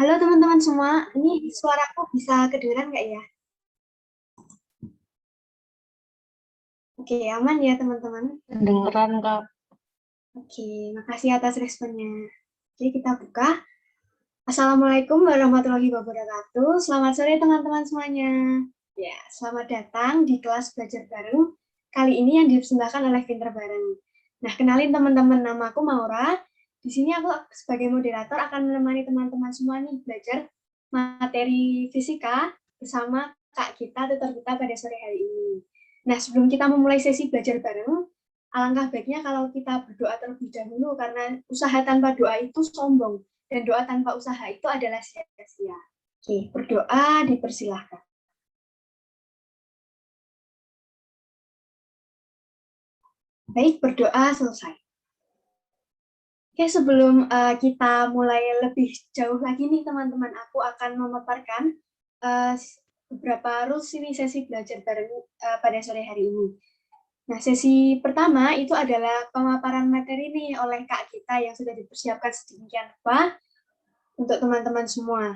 Halo teman-teman semua, ini suaraku bisa kedengeran nggak ya? Oke, aman ya teman-teman? Dengeran, Kak. Oke, makasih atas responnya. Oke, kita buka. Assalamualaikum warahmatullahi wabarakatuh. Selamat sore teman-teman semuanya. Ya, selamat datang di kelas belajar bareng. Kali ini yang dipersembahkan oleh Pinter Bareng. Nah, kenalin teman-teman, nama aku Maura. Di sini aku sebagai moderator akan menemani teman-teman semua nih belajar materi fisika bersama Kak kita, tutor kita pada sore hari ini. Nah, sebelum kita memulai sesi belajar bareng, alangkah baiknya kalau kita berdoa terlebih dahulu karena usaha tanpa doa itu sombong dan doa tanpa usaha itu adalah sia-sia. Oke, berdoa dipersilahkan. Baik, berdoa selesai. Oke, sebelum kita mulai lebih jauh lagi nih teman-teman, aku akan memaparkan beberapa rules ini sesi belajar bareng pada sore hari ini. Nah, sesi pertama itu adalah pemaparan materi nih oleh Kak kita yang sudah dipersiapkan sedemikian rupa untuk teman-teman semua.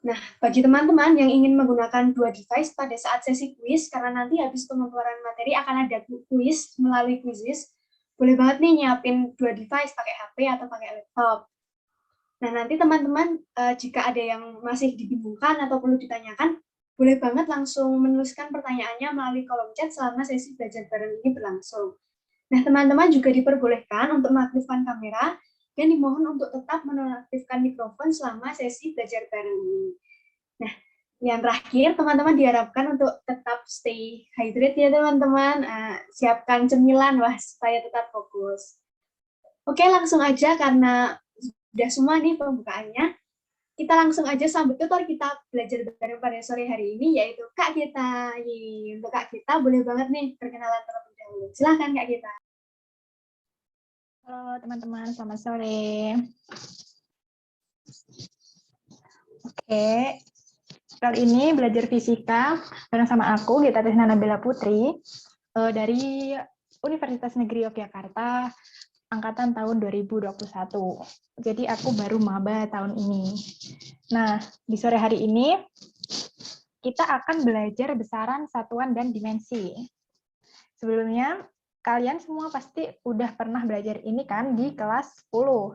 Nah, bagi teman-teman yang ingin menggunakan dua device pada saat sesi kuis, karena nanti habis pemaparan materi akan ada kuis melalui quizzes, boleh banget nih nyiapin dua device, pakai HP atau pakai laptop. Nah, nanti teman-teman jika ada yang masih dibingungkan atau perlu ditanyakan, boleh banget langsung menuliskan pertanyaannya melalui kolom chat selama sesi belajar bareng ini berlangsung. Nah, teman-teman juga diperbolehkan untuk mengaktifkan kamera dan dimohon untuk tetap menonaktifkan mikrofon selama sesi belajar bareng ini. Nah, yang terakhir, teman-teman diharapkan untuk tetap stay hydrate ya teman-teman. Siapkan cemilan wah supaya tetap fokus. Oke, langsung aja karena sudah semua nih pembukaannya. Kita langsung aja sambut tutor kita belajar bareng pada sore hari ini, yaitu Kak Gita. Untuk Kak Gita, boleh banget nih perkenalan terlebih dahulu. Silahkan Kak Gita. Halo teman-teman, selamat sore. Oke, kali ini belajar fisika bareng sama aku, Gita Tisna Nabila Putri, dari Universitas Negeri Yogyakarta, angkatan tahun 2021. Jadi aku baru maba tahun ini. Nah, di sore hari ini kita akan belajar besaran, satuan, dan dimensi. Sebelumnya, kalian semua pasti udah pernah belajar ini kan di kelas 10.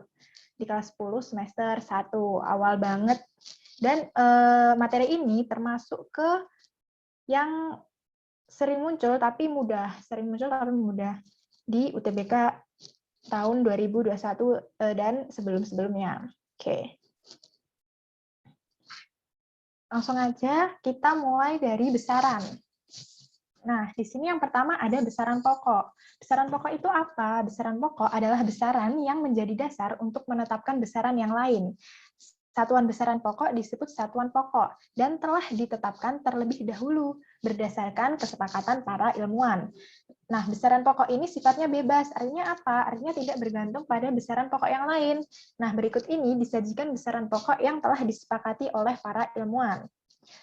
Di kelas 10 semester 1, awal banget. Dan materi ini termasuk ke yang sering muncul tapi mudah di UTBK tahun 2021 dan sebelum-sebelumnya. Oke. Langsung aja kita mulai dari besaran. Nah, di sini yang pertama ada besaran pokok. Besaran pokok itu apa? Besaran pokok adalah besaran yang menjadi dasar untuk menetapkan besaran yang lain. Satuan besaran pokok disebut satuan pokok dan telah ditetapkan terlebih dahulu berdasarkan kesepakatan para ilmuwan. Nah, besaran pokok ini sifatnya bebas. Artinya apa? Artinya tidak bergantung pada besaran pokok yang lain. Nah, berikut ini disajikan besaran pokok yang telah disepakati oleh para ilmuwan.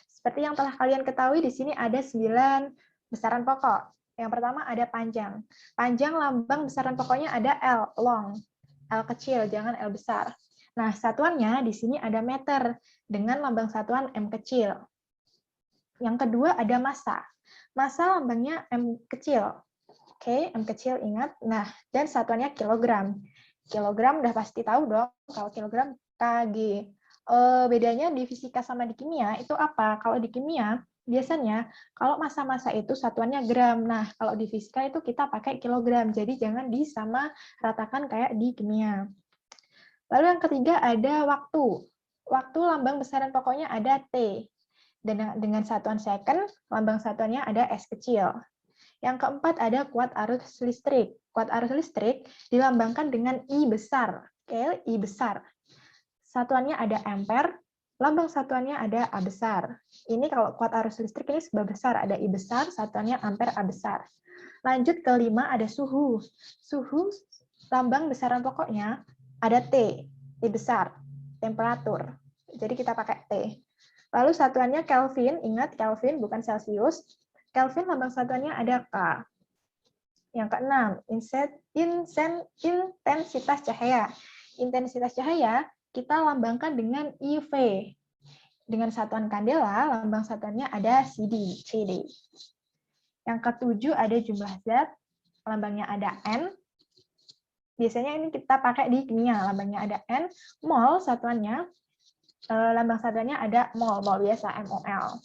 Seperti yang telah kalian ketahui, di sini ada 9 besaran pokok. Yang pertama ada panjang. Panjang lambang besaran pokoknya ada L, long. L kecil, jangan L besar. Nah, satuannya di sini ada meter dengan lambang satuan M kecil. Yang kedua ada massa. Massa lambangnya M kecil. Oke, M kecil ingat. Nah, dan satuannya kilogram. Kilogram udah pasti tahu dong, kalau kilogram kg. Bedanya di fisika sama di kimia itu apa? Kalau di kimia, biasanya kalau massa-massa itu satuannya gram. Nah, kalau di fisika itu kita pakai kilogram. Jadi jangan disamaratakan kayak di kimia. Lalu yang ketiga ada waktu. Waktu lambang besaran pokoknya ada T. Dan dengan satuan second, lambang satuannya ada S kecil. Yang keempat ada kuat arus listrik. Kuat arus listrik dilambangkan dengan I besar. Oke, I besar. Satuannya ada ampere, lambang satuannya ada A besar. Ini kalau kuat arus listrik ini sebab besar, ada I besar, satuannya ampere A besar. Lanjut ke 5 ada suhu. Suhu lambang besaran pokoknya ada T, T besar, temperatur. Jadi kita pakai T. Lalu satuannya Kelvin, ingat Kelvin bukan Celcius. Kelvin lambang satuannya ada K. Yang keenam, intensitas cahaya. Intensitas cahaya kita lambangkan dengan IV. Dengan satuan kandela, lambang satuannya ada CD. Yang ketujuh ada jumlah zat, lambangnya ada N. Biasanya ini kita pakai di kimia, lambangnya ada N. Mol satuannya, lambang satuannya ada mol biasa, MOL.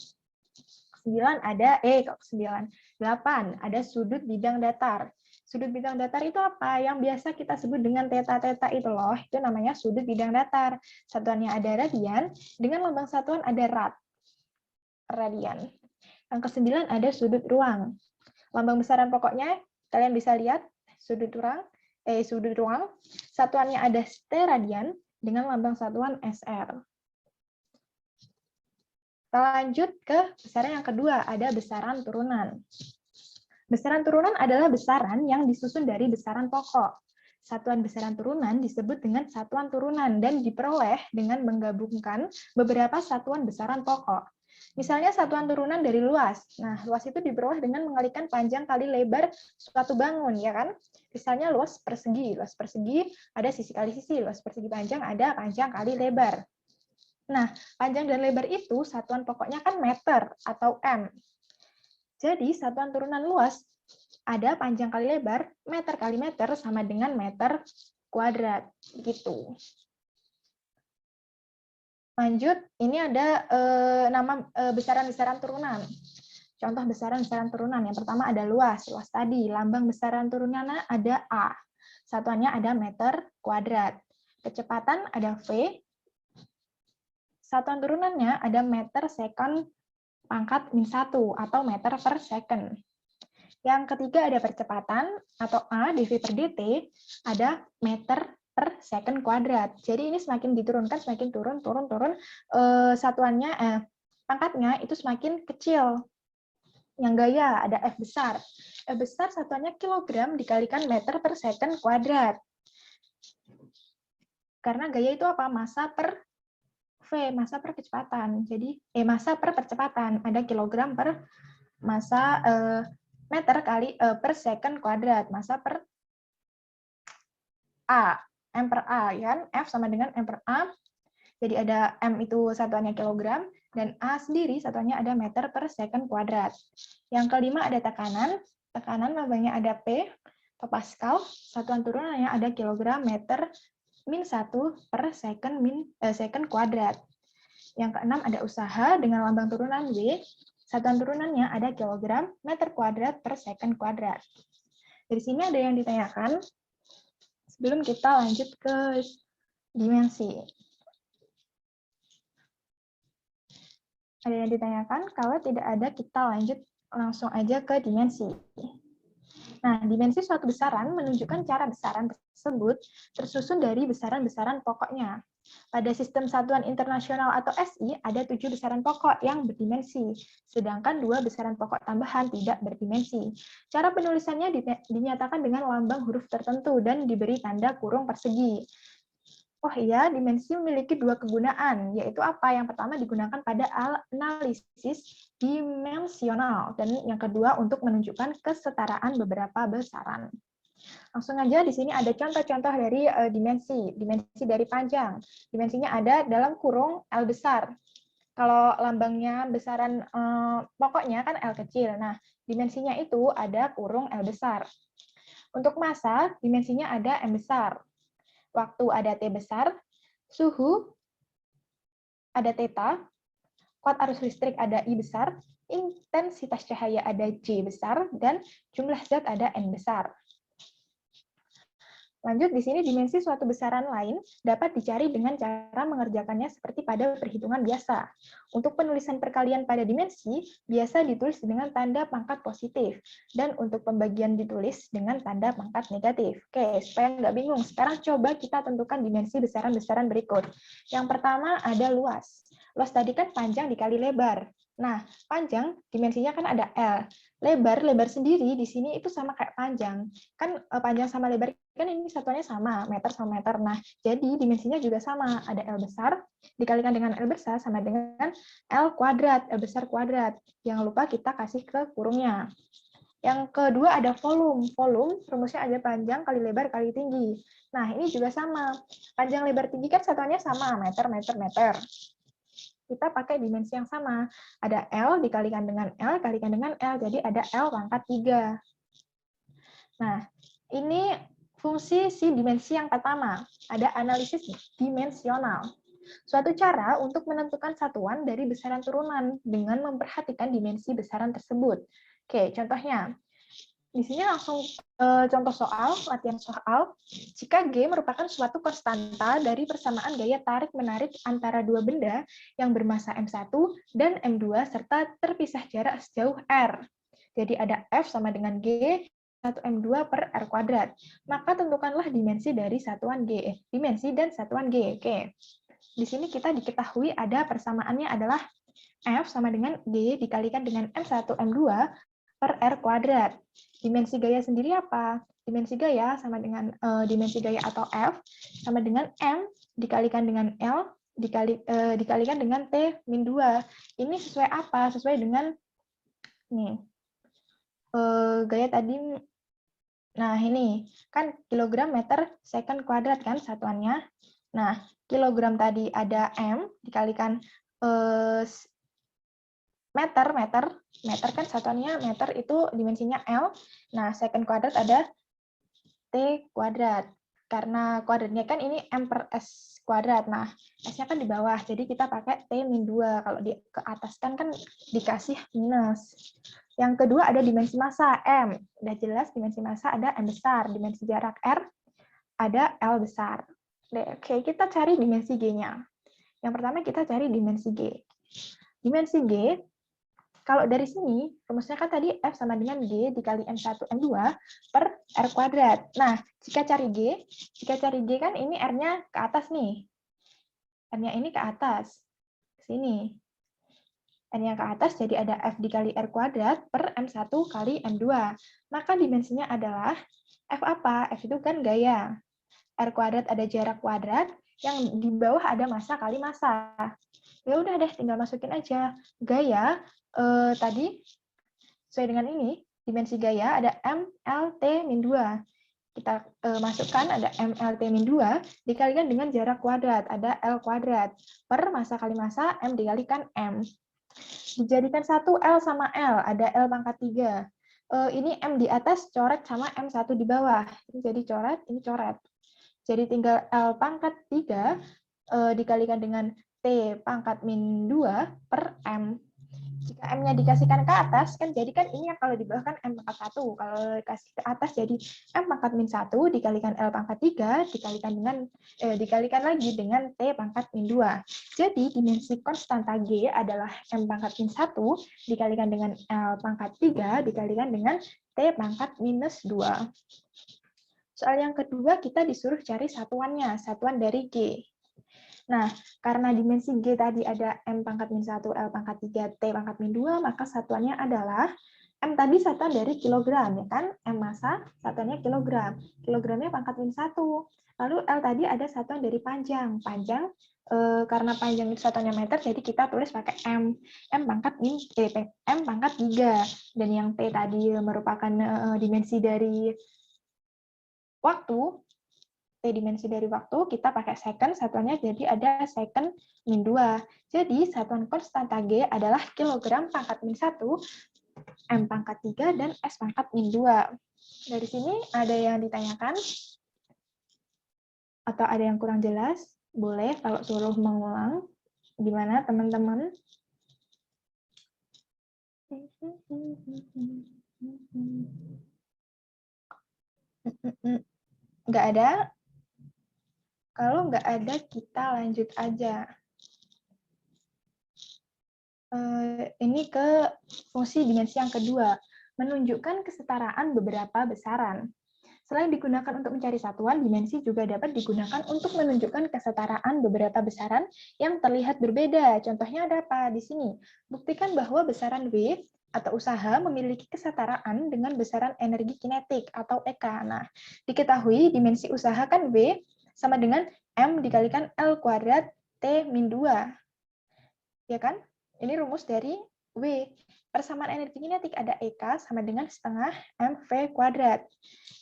9 ada kok 9. 8 ada sudut bidang datar. Sudut bidang datar itu apa? Yang biasa kita sebut dengan teta itu loh. Itu namanya sudut bidang datar. Satuannya ada radian, dengan lambang satuan ada rad. Radian. Yang ke-9 ada sudut ruang. Lambang besaran pokoknya kalian bisa lihat sudut ruang. Satuannya ada steradian dengan lambang satuan SR. Kita lanjut ke besaran yang kedua, ada besaran turunan. Besaran turunan adalah besaran yang disusun dari besaran pokok. Satuan besaran turunan disebut dengan satuan turunan dan diperoleh dengan menggabungkan beberapa satuan besaran pokok. Misalnya satuan turunan dari luas. Nah, luas itu diperoleh dengan mengalikan panjang kali lebar suatu bangun, ya kan? Misalnya luas persegi. Luas persegi ada sisi kali sisi. Luas persegi panjang ada panjang kali lebar. Nah, panjang dan lebar itu satuan pokoknya kan meter atau M. Jadi, satuan turunan luas ada panjang kali lebar, meter kali meter sama dengan meter kuadrat. Gitu. Lanjut, ini ada nama besaran-besaran turunan. Contoh besaran-besaran turunan. Yang pertama ada luas. Luas tadi, lambang besaran turunannya ada A. Satuannya ada meter kuadrat. Kecepatan ada V. Satuan turunannya ada meter second pangkat min 1 atau meter per second. Yang ketiga ada percepatan atau A dV per dt ada meter per second kuadrat. Jadi ini semakin diturunkan, semakin turun, satuannya pangkatnya itu semakin kecil. Yang gaya ada F besar. F besar satuannya kilogram dikalikan meter per second kuadrat. Karena gaya itu apa? Massa per V, massa per kecepatan. Jadi massa per percepatan ada kilogram per massa meter kali per second kuadrat, massa per A, M per A, ya kan? F sama dengan M per A. Jadi ada M itu satuannya kilogram dan A sendiri satuannya ada meter per second kuadrat. Yang kelima ada tekanan. Tekanan lambangnya ada P atau Pascal, satuan turunannya ada kilogram meter min 1 per second second kuadrat. Yang keenam ada usaha dengan lambang turunan W. Satuan turunannya ada kilogram meter kuadrat per second kuadrat. Dari sini ada yang ditanyakan sebelum kita lanjut ke dimensi. Ada yang ditanyakan, kalau tidak ada kita lanjut langsung aja ke dimensi. Nah, dimensi suatu besaran menunjukkan cara besaran tersebut tersusun dari besaran-besaran pokoknya. Pada sistem satuan internasional atau SI ada 7 besaran pokok yang berdimensi, sedangkan 2 besaran pokok tambahan tidak berdimensi. Cara penulisannya dinyatakan dengan lambang huruf tertentu dan diberi tanda kurung persegi. Oh iya, dimensi memiliki 2 kegunaan, yaitu apa? Yang pertama digunakan pada analisis dimensional, dan yang kedua untuk menunjukkan kesetaraan beberapa besaran. Langsung aja di sini ada contoh-contoh dari dimensi dari panjang. Dimensinya ada dalam kurung L besar. Kalau lambangnya besaran pokoknya kan L kecil. Nah, dimensinya itu ada kurung L besar. Untuk massa, dimensinya ada M besar. Waktu ada T besar, suhu ada theta, kuat arus listrik ada I besar, intensitas cahaya ada J besar, dan jumlah zat ada N besar. Lanjut, di sini dimensi suatu besaran lain dapat dicari dengan cara mengerjakannya seperti pada perhitungan biasa. Untuk penulisan perkalian pada dimensi, biasa ditulis dengan tanda pangkat positif, dan untuk pembagian ditulis dengan tanda pangkat negatif. Oke, supaya nggak bingung, sekarang coba kita tentukan dimensi besaran-besaran berikut. Yang pertama ada luas. Luas tadi kan panjang dikali lebar. Nah, panjang dimensinya kan ada L. Lebar sendiri di sini itu sama kayak panjang. Kan panjang sama lebar kan ini satuannya sama, meter sama meter. Nah, jadi dimensinya juga sama. Ada L besar dikalikan dengan L besar sama dengan L kuadrat, L besar kuadrat. Jangan lupa kita kasih ke kurungnya. Yang kedua ada volume. Volume rumusnya ada panjang kali lebar kali tinggi. Nah, ini juga sama. Panjang lebar tinggi kan satuannya sama, meter, meter, meter. Kita pakai dimensi yang sama. Ada L dikalikan dengan L, kalikan dengan L. Jadi ada L pangkat 3. Nah, ini fungsi si dimensi yang pertama. Ada analisis dimensional. Suatu cara untuk menentukan satuan dari besaran turunan dengan memperhatikan dimensi besaran tersebut. Oke, contohnya. Di sini langsung contoh soal, latihan soal. Jika G merupakan suatu konstanta dari persamaan gaya tarik-menarik antara dua benda yang bermassa M1 dan M2 serta terpisah jarak sejauh R. Jadi ada F sama dengan G, 1 M2 per R kuadrat. Maka tentukanlah dimensi dari satuan G. Dimensi dan satuan G. Oke. Di sini kita diketahui ada persamaannya adalah F sama dengan G dikalikan dengan M1 M2 per R kuadrat. Dimensi gaya sendiri apa? Dimensi gaya sama dengan dimensi gaya atau F sama dengan M dikalikan dengan L dikalikan dengan T min 2. Ini sesuai apa? Sesuai dengan nih gaya tadi. Nah, ini kan kilogram meter second kuadrat kan satuannya. Nah, kilogram tadi ada M dikalikan meter kan satuannya meter itu dimensinya L. Nah, second kuadrat ada T kuadrat. Karena kuadratnya kan ini M per S kuadrat. Nah, S-nya kan di bawah, jadi kita pakai T min 2. Kalau di ke atas kan dikasih minus. Yang kedua ada dimensi massa, M. Udah jelas dimensi massa ada M besar. Dimensi jarak R ada L besar. Oke, kita cari dimensi G-nya. Yang pertama kita cari dimensi G. Dimensi G, kalau dari sini, rumusnya kan tadi F sama dengan G dikali M1, M2 per R kuadrat. Nah, jika cari G kan ini R-nya ke atas nih. R-nya ini ke atas. Sini. R-nya ke atas, jadi ada F dikali R kuadrat per M1 kali M2. Maka dimensinya adalah F apa? F itu kan gaya. R kuadrat ada jarak kuadrat, yang di bawah ada massa kali massa. Ya udah deh, tinggal masukin aja. Gaya tadi sesuai dengan ini, dimensi gaya ada MLT min 2. Kita masukkan ada MLT min 2 dikalikan dengan jarak kuadrat, ada L kuadrat. Per massa kali massa, M dikalikan M. Dijadikan satu L sama L, ada L pangkat 3. Ini M di atas coret sama M1 di bawah. Ini jadi coret, ini coret. Jadi tinggal L pangkat 3 dikalikan dengan T pangkat min 2 per M. Jika M-nya dikasihkan ke atas, kan jadi kan ini yang kalau di bawah kan M pangkat 1. Kalau dikasih ke atas jadi M pangkat min 1 dikalikan L pangkat 3 dikalikan lagi dengan T pangkat min 2. Jadi dimensi konstanta G adalah M pangkat min 1 dikalikan dengan L pangkat 3 dikalikan dengan T pangkat minus 2. Soal yang kedua kita disuruh cari satuannya, satuan dari G. Nah, karena dimensi G tadi ada M pangkat min 1, L pangkat 3, T pangkat min 2, maka satuannya adalah M tadi satuan dari kilogram, ya kan? M massa, satuannya kilogram. Kilogramnya pangkat min 1. Lalu L tadi ada satuan dari panjang. Panjang, karena panjang itu satuannya meter, jadi kita tulis pakai M. M pangkat min M pangkat 3. Dan yang T tadi merupakan dimensi dari waktu, T dimensi dari waktu, kita pakai second, satuannya jadi ada second min 2. Jadi satuan konstanta G adalah kilogram pangkat min 1, M pangkat 3, dan S pangkat min 2. Dari sini ada yang ditanyakan? Atau ada yang kurang jelas? Boleh kalau suruh mengulang. Gimana teman-teman? Nggak ada? Kalau nggak ada, kita lanjut aja. Ini ke fungsi dimensi yang kedua, menunjukkan kesetaraan beberapa besaran. Selain digunakan untuk mencari satuan, dimensi juga dapat digunakan untuk menunjukkan kesetaraan beberapa besaran yang terlihat berbeda. Contohnya ada apa di sini? Buktikan bahwa besaran W atau usaha memiliki kesetaraan dengan besaran energi kinetik atau EK. Nah, diketahui dimensi usaha kan W sama dengan M dikalikan L kuadrat T min 2. Ya kan? Ini rumus dari W. Persamaan energi kinetik ada EK sama dengan setengah mv kuadrat.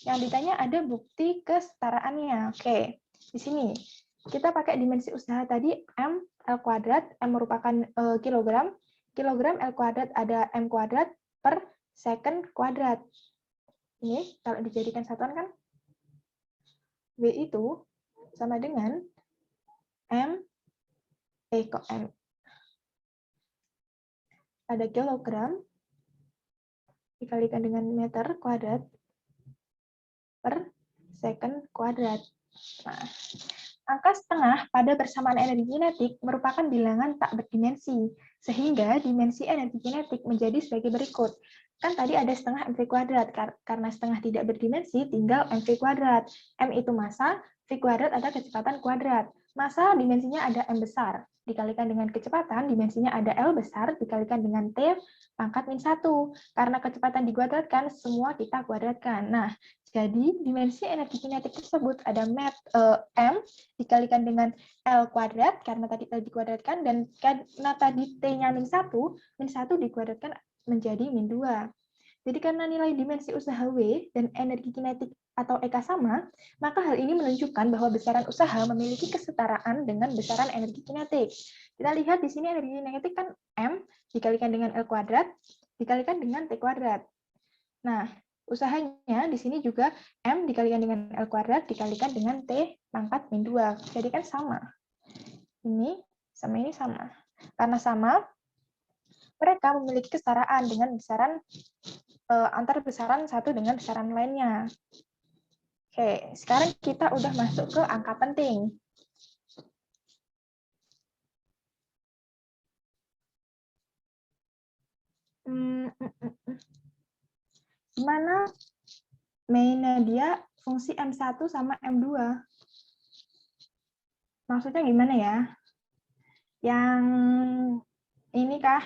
Yang ditanya ada bukti kesetaraannya. Oke, di sini kita pakai dimensi usaha tadi m L kuadrat, M merupakan kilogram, kilogram L kuadrat ada M kuadrat per second kuadrat. Ini kalau dijadikan satuan kan W itu sama dengan M ada kilogram dikalikan dengan meter kuadrat per second kuadrat. Nah, angka setengah pada persamaan energi kinetik merupakan bilangan tak berdimensi, sehingga dimensi energi kinetik menjadi sebagai berikut. Kan tadi ada setengah mv kuadrat, karena setengah tidak berdimensi, tinggal mv kuadrat. M itu massa, v kuadrat ada kecepatan kuadrat. Massa dimensinya ada m besar, dikalikan dengan kecepatan, dimensinya ada L besar, dikalikan dengan T pangkat min 1. Karena kecepatan dikuadratkan, semua kita kuadratkan. Nah, jadi dimensi energi kinetik tersebut ada M dikalikan dengan L kuadrat, karena tadi L dikuadratkan, dan karena tadi T-nya min 1 dikuadratkan menjadi min 2. Jadi karena nilai dimensi usaha W dan energi kinetik atau EK sama, maka hal ini menunjukkan bahwa besaran usaha memiliki kesetaraan dengan besaran energi kinetik. Kita lihat di sini energi kinetik kan M dikalikan dengan L kuadrat, dikalikan dengan T kuadrat. Nah, usahanya di sini juga M dikalikan dengan L kuadrat, dikalikan dengan T pangkat min 2. Jadi kan sama. Ini sama. Karena sama, mereka memiliki kesetaraan dengan besaran antar besaran satu dengan besaran lainnya. Oke, sekarang kita udah masuk ke angka penting. Gimana mainnya dia fungsi M1 sama M2? Maksudnya gimana ya? Yang ini kah?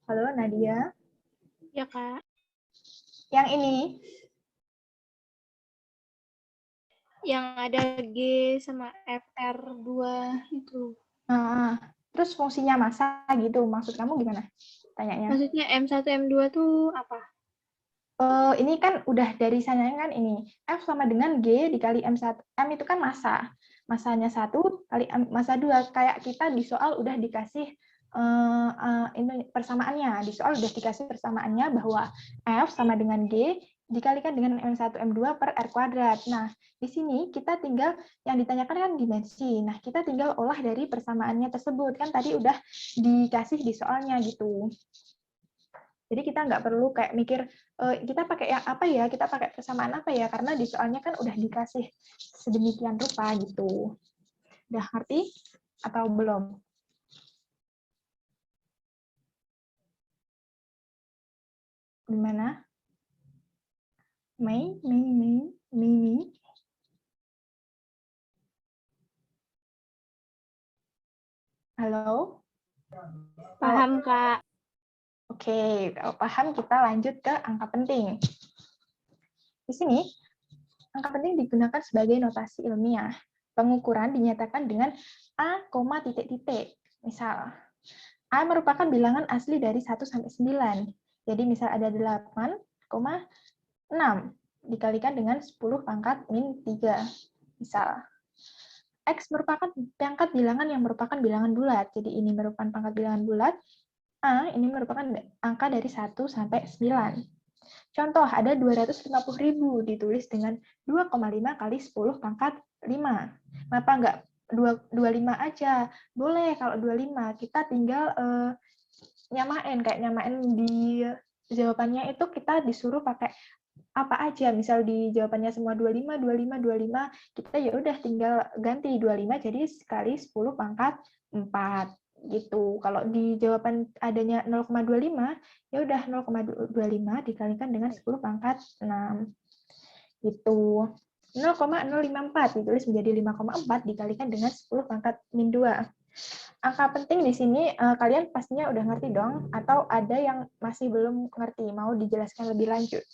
Halo Nadia? Ya, Kak. Yang ini? Yang ada G sama FR2 itu. Terus fungsinya massa gitu, maksud kamu gimana? Tanyanya. Maksudnya M1, M2 tuh apa? Ini kan udah dari sananya kan ini. F sama dengan G dikali M1. M itu kan massa. Massanya 1 kali massa 2. Kayak kita di soal udah dikasih ini persamaannya. Di soal udah dikasih persamaannya bahwa F sama dengan G dikalikan dengan M1, M2 per R kuadrat. Nah, di sini kita tinggal, yang ditanyakan kan dimensi. Nah, kita tinggal olah dari persamaannya tersebut. Kan tadi udah dikasih di soalnya gitu. Jadi kita nggak perlu kayak mikir, kita pakai yang apa ya, kita pakai persamaan apa ya, karena di soalnya kan udah dikasih sedemikian rupa gitu. Udah ngerti atau belum? Gimana? Mei? Halo? Paham, Kak. Oke, kalau paham kita lanjut ke angka penting. Di sini, angka penting digunakan sebagai notasi ilmiah. Pengukuran dinyatakan dengan A, titik-titik. Misal, A merupakan bilangan asli dari 1 sampai 9. Jadi misal ada 8,6 dikalikan dengan 10 pangkat min 3. Misal, X merupakan pangkat bilangan yang merupakan bilangan bulat. Jadi ini merupakan pangkat bilangan bulat. A ini merupakan angka dari 1 sampai 9. Contoh, ada 250.000 ditulis dengan 2,5 kali 10 pangkat 5. Kenapa enggak 25 aja? Boleh kalau 25. Kita tinggal nyamain di jawabannya itu kita disuruh pakai apa aja. Misal di jawabannya semua 25, kita ya udah tinggal ganti 25 jadi sekali 10 pangkat 4. Gitu. Kalau di jawaban adanya 0,25, ya udah 0,25 dikalikan dengan 10 pangkat 6. Gitu. 0,054 ditulis menjadi 5,4 dikalikan dengan 10 pangkat min 2. Angka penting di sini kalian pastinya udah ngerti dong, atau ada yang masih belum ngerti, mau dijelaskan lebih lanjut?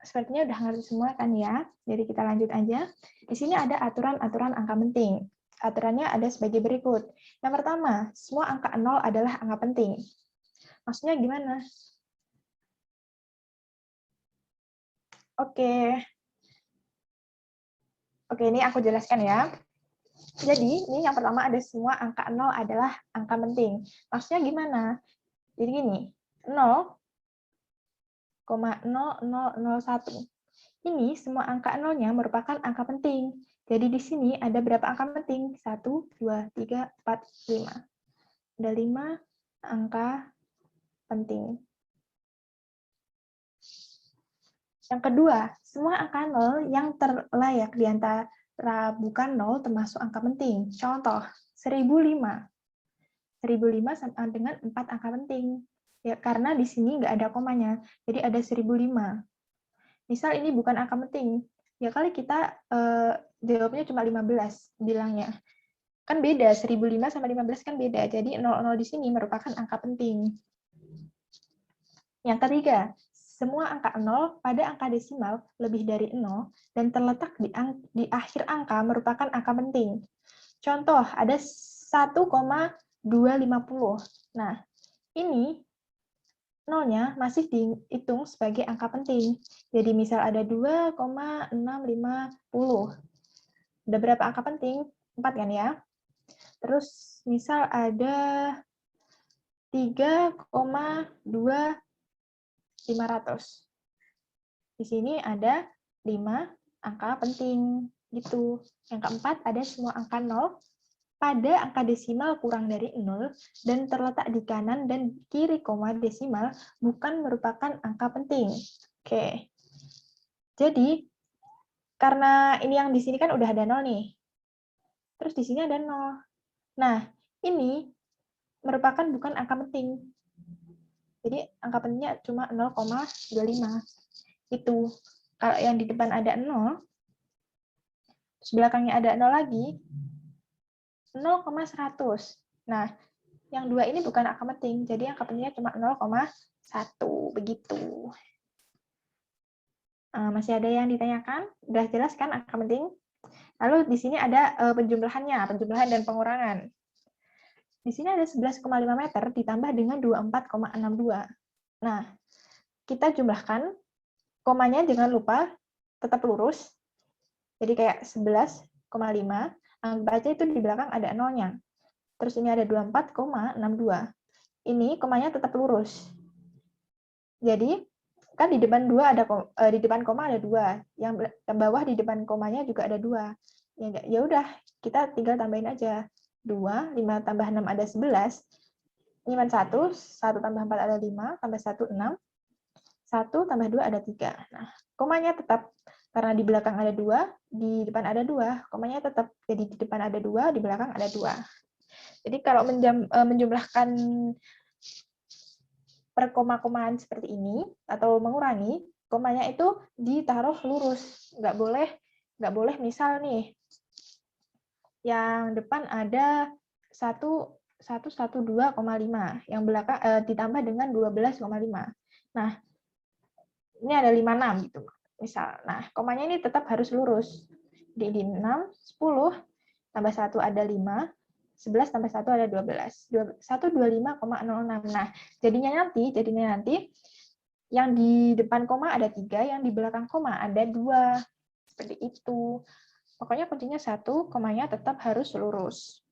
Sepertinya udah ngerti semua kan ya, jadi kita lanjut aja. Di sini ada aturan-aturan angka penting. Aturannya ada sebagai berikut. Yang pertama, semua angka 0 adalah angka penting. Maksudnya gimana? Oke. Oke, ini aku jelaskan ya. Jadi, ini yang pertama ada semua angka 0 adalah angka penting. Maksudnya gimana? Jadi gini, 0,00001. Ini semua angka 0-nya merupakan angka penting. Jadi di sini ada berapa angka penting? 1, 2, 3, 4, 5. Ada 5 angka penting. Yang kedua, semua angka 0 yang terlayak di antara bukan 0 termasuk angka penting. Contoh, 1005. 1005 sama dengan 4 angka penting. Ya, karena di sini nggak ada komanya, jadi ada 1005. Misal ini bukan angka penting, ya kali kita jawabnya cuma 15 bilangnya. Kan beda, 1005 sama 15 kan beda, jadi 00 di sini merupakan angka penting. Yang ketiga, semua angka 0 pada angka desimal lebih dari 0 dan terletak di akhir angka merupakan angka penting. Contoh, ada 1,250. Nah, ini 0-nya masih dihitung sebagai angka penting. Jadi misal ada 2,650. Ada berapa angka penting? 4 kan ya? Terus misal ada 3,2500. Di sini ada 5 angka penting. Gitu. Yang keempat, ada semua angka 0 pada angka desimal kurang dari 0 dan terletak di kanan dan kiri koma desimal bukan merupakan angka penting. Oke. Jadi, karena ini yang di sini kan udah ada 0 nih. Terus di sini ada 0. Nah, ini merupakan bukan angka penting. Jadi, angka pentingnya cuma 0,25. Itu. Kalau yang di depan ada 0, terus belakangnya ada 0 lagi, 0,100. Nah, yang dua ini bukan angka penting, jadi angka pentingnya cuma 0,1, begitu. Masih ada yang ditanyakan? Udah jelas kan angka penting? Lalu di sini ada penjumlahan dan pengurangan. Di sini ada 11,5 meter ditambah dengan 24,62. Nah, kita jumlahkan, komanya jangan lupa tetap lurus. Jadi kayak 11,5, anggap aja itu di belakang ada 0-nya. Terus ini ada 24,62. Ini komanya tetap lurus. Jadi kan di depan di depan koma ada 2, yang bawah di depan komanya juga ada 2. Ya udah, kita tinggal tambahin aja. 2, 5 tambah 6 ada 11. 5 1, 1 tambah 4 ada 5, tambah 1 6. 1 tambah 2 ada 3. Nah, komanya tetap karena di belakang ada 2, di depan ada 2, komanya tetap jadi di depan ada 2, di belakang ada 2. Jadi kalau menjumlahkan per koma-komaan seperti ini atau mengurangi, komanya itu ditaruh lurus. Nggak boleh misal nih, yang depan ada 112,5, yang belakang ditambah dengan 12,5. Nah, ini ada 56 gitu misal. Nah, komanya ini tetap harus lurus. Di 6, 10, tambah 1 ada 5, 11 tambah 1 ada 12. 125,06. Nah, jadinya nanti yang di depan koma ada 3, yang di belakang koma ada 2. Seperti itu. Pokoknya kuncinya 1, komanya tetap harus lurus.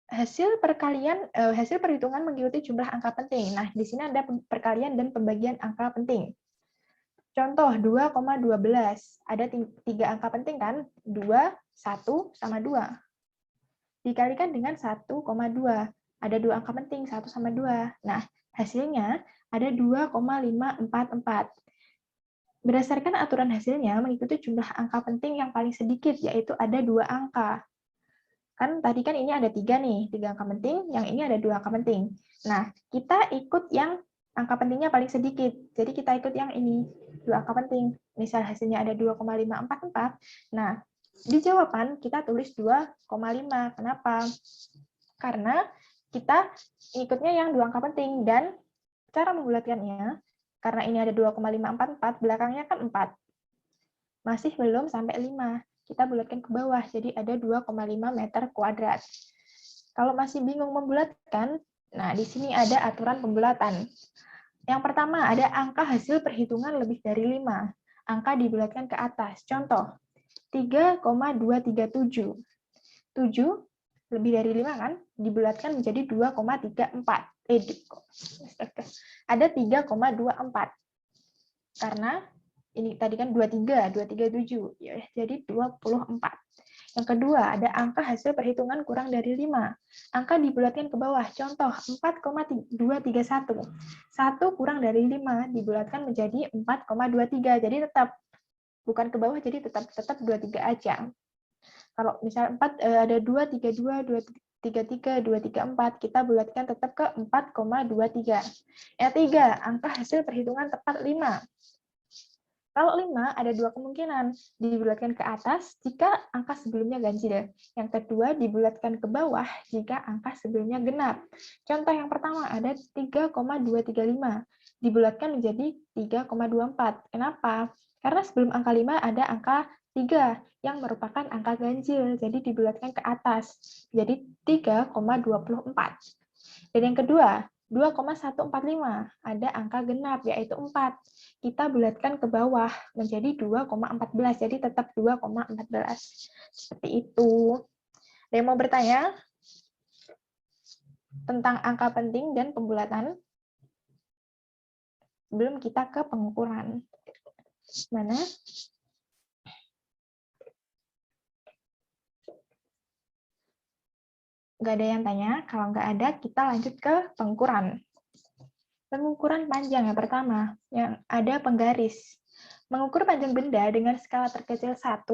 Hasil perhitungan mengikuti jumlah angka penting. Nah, di sini ada perkalian dan pembagian angka penting. Contoh 2,12. Ada 3 angka penting kan? 2, 1, sama 2. Dikalikan dengan 1,2. Ada 2 angka penting, 1 sama 2. Nah, hasilnya ada 2,544. Berdasarkan aturan hasilnya, mengikuti jumlah angka penting yang paling sedikit, yaitu ada 2 angka. Kan tadi kan ini ada 3 nih, 3 angka penting, yang ini ada 2 angka penting. Nah, kita ikut yang angka pentingnya paling sedikit. Jadi kita ikut yang ini, 2 angka penting. Misal hasilnya ada 2,544. Nah, di jawaban kita tulis 2,5. Kenapa? Karena kita ikutnya yang 2 angka penting. Dan cara membulatkannya, karena ini ada 2,544, belakangnya kan 4. Masih belum sampai 5. kita bulatkan ke bawah, jadi ada 2,5 meter kuadrat. Kalau masih bingung membulatkan, nah di sini ada aturan pembulatan. Yang pertama, ada angka hasil perhitungan lebih dari 5. Angka dibulatkan ke atas. Contoh, 3,237. 7 lebih dari 5 kan? Dibulatkan menjadi 2,34. Ada 3,24. Karena ini tadi kan 237. Ya, jadi 24. Yang kedua, ada angka hasil perhitungan kurang dari 5. Angka dibulatkan ke bawah. Contoh, 4,231. 1 kurang dari 5 dibulatkan menjadi 4,23. Jadi tetap, bukan ke bawah, jadi tetap 23 aja. Kalau misal 4, ada 232, 233, 234, kita bulatkan tetap ke 4,23. Yang ketiga, angka hasil perhitungan tepat 5. Kalau 5, ada 2 kemungkinan. Dibulatkan ke atas jika angka sebelumnya ganjil. Yang kedua, dibulatkan ke bawah jika angka sebelumnya genap. Contoh yang pertama, ada 3,235. Dibulatkan menjadi 3,24. Kenapa? Karena sebelum angka 5 ada angka 3 yang merupakan angka ganjil. Jadi dibulatkan ke atas. Jadi 3,24. Dan yang kedua, 2,145. Ada angka genap, yaitu 4. Kita bulatkan ke bawah menjadi 2,14. Jadi tetap 2,14. Seperti itu. Ada yang mau bertanya tentang angka penting dan pembulatan? Sebelum kita ke pengukuran. Mana? Nggak ada yang tanya? Kalau nggak ada, kita lanjut ke pengukuran. Pengukuran panjang yang pertama, yang ada penggaris. Mengukur panjang benda dengan skala terkecil 1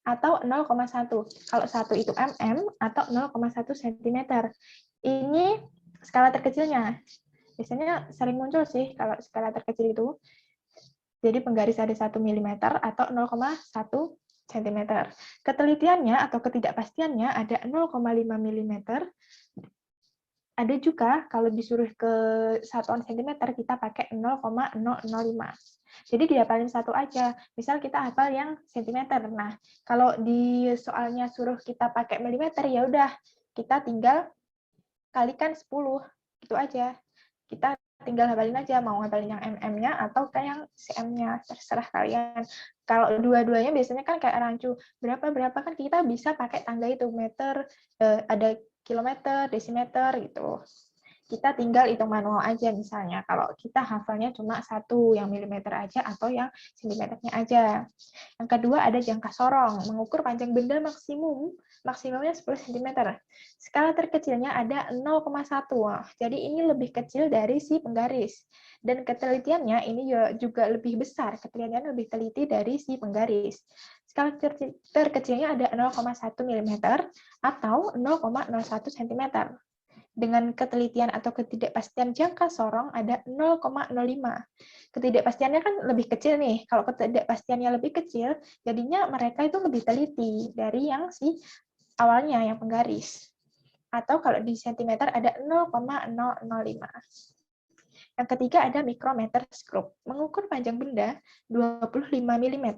atau 0,1. Kalau 1 itu mm atau 0,1 cm. Ini skala terkecilnya. Biasanya sering muncul sih kalau skala terkecil itu. Jadi penggaris ada 1 mm atau 0,1 cm. Ketelitiannya atau ketidakpastiannya ada 0,5 mm. Ada juga kalau disuruh ke satuan sentimeter kita pakai 0,005. Jadi dihafalin satu aja. Misal kita hafal yang sentimeter. Nah, kalau di soalnya suruh kita pakai milimeter, ya udah kita tinggal kalikan 10. Gitu aja. Kita tinggal hafalin aja, mau hafalin yang mm-nya atau kayak yang cm-nya, terserah kalian. Kalau dua-duanya biasanya kan kayak rancu, berapa kan kita bisa pakai tangga itu, meter, ada kilometer, desimeter gitu. Kita tinggal hitung manual aja misalnya. Kalau kita hafalnya cuma 1, yang milimeter aja atau yang sentimeternya aja. Yang kedua ada jangka sorong, mengukur panjang benda maksimumnya 10 cm. Skala terkecilnya ada 0,1. Jadi ini lebih kecil dari si penggaris. Dan ketelitiannya ini juga lebih besar, ketelitiannya lebih teliti dari si penggaris. Skala terkecilnya ada 0,1 mm atau 0,01 cm. Dengan ketelitian atau ketidakpastian jangka sorong ada 0,05. Ketidakpastiannya kan lebih kecil nih. Kalau ketidakpastiannya lebih kecil, jadinya mereka itu lebih teliti dari yang si awalnya, yang penggaris. Atau kalau di sentimeter ada 0,005. Yang ketiga ada mikrometer skrup. Mengukur panjang benda 25 mm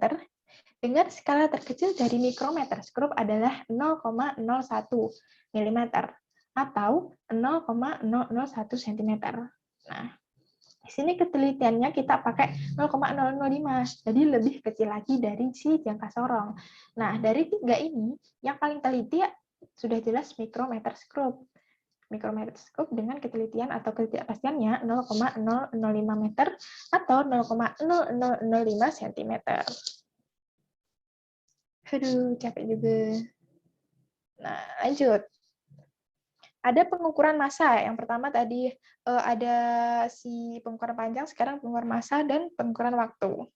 dengan skala terkecil dari mikrometer skrup adalah 0,01 mm atau 0,001 cm. Nah, di sini ketelitiannya kita pakai 0,005, jadi lebih kecil lagi dari si jangka sorong. Nah, dari 3 ini, yang paling teliti sudah jelas mikrometer skrup. Mikrometer skrup dengan ketelitian atau ketidakpastiannya 0,005 meter atau 0,0005 cm. Aduh, capek juga. Nah, lanjut. Ada pengukuran massa. Yang pertama tadi ada si pengukuran panjang, sekarang pengukuran massa dan pengukuran waktu.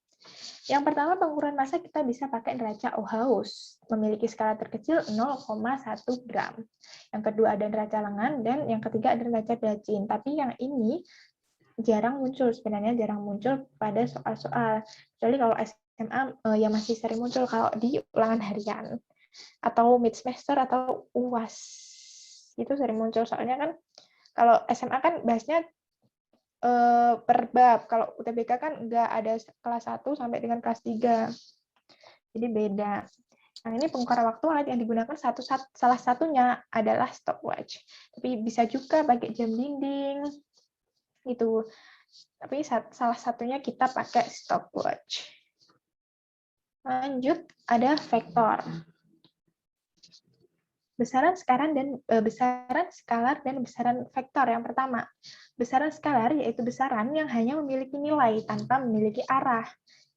Yang pertama pengukuran massa kita bisa pakai neraca Ohaus, memiliki skala terkecil 0,1 gram. Yang kedua ada neraca lengan dan yang ketiga ada neraca Dacin. Tapi yang ini jarang muncul, sebenarnya jarang muncul pada soal-soal. Kecuali kalau SMA yang masih sering muncul kalau di ulangan harian atau mid semester atau UAS. Itu sering muncul, soalnya kan kalau SMA kan bahasnya per bab, kalau UTBK kan nggak ada kelas 1 sampai dengan kelas 3, jadi beda. Nah, ini pengukar waktu alat yang digunakan salah satunya adalah stopwatch. Tapi bisa juga pakai jam dinding, gitu. Tapi salah satunya kita pakai stopwatch. Lanjut, ada vektor. Besaran skalar dan besaran vektor. Yang pertama, besaran skalar yaitu besaran yang hanya memiliki nilai tanpa memiliki arah.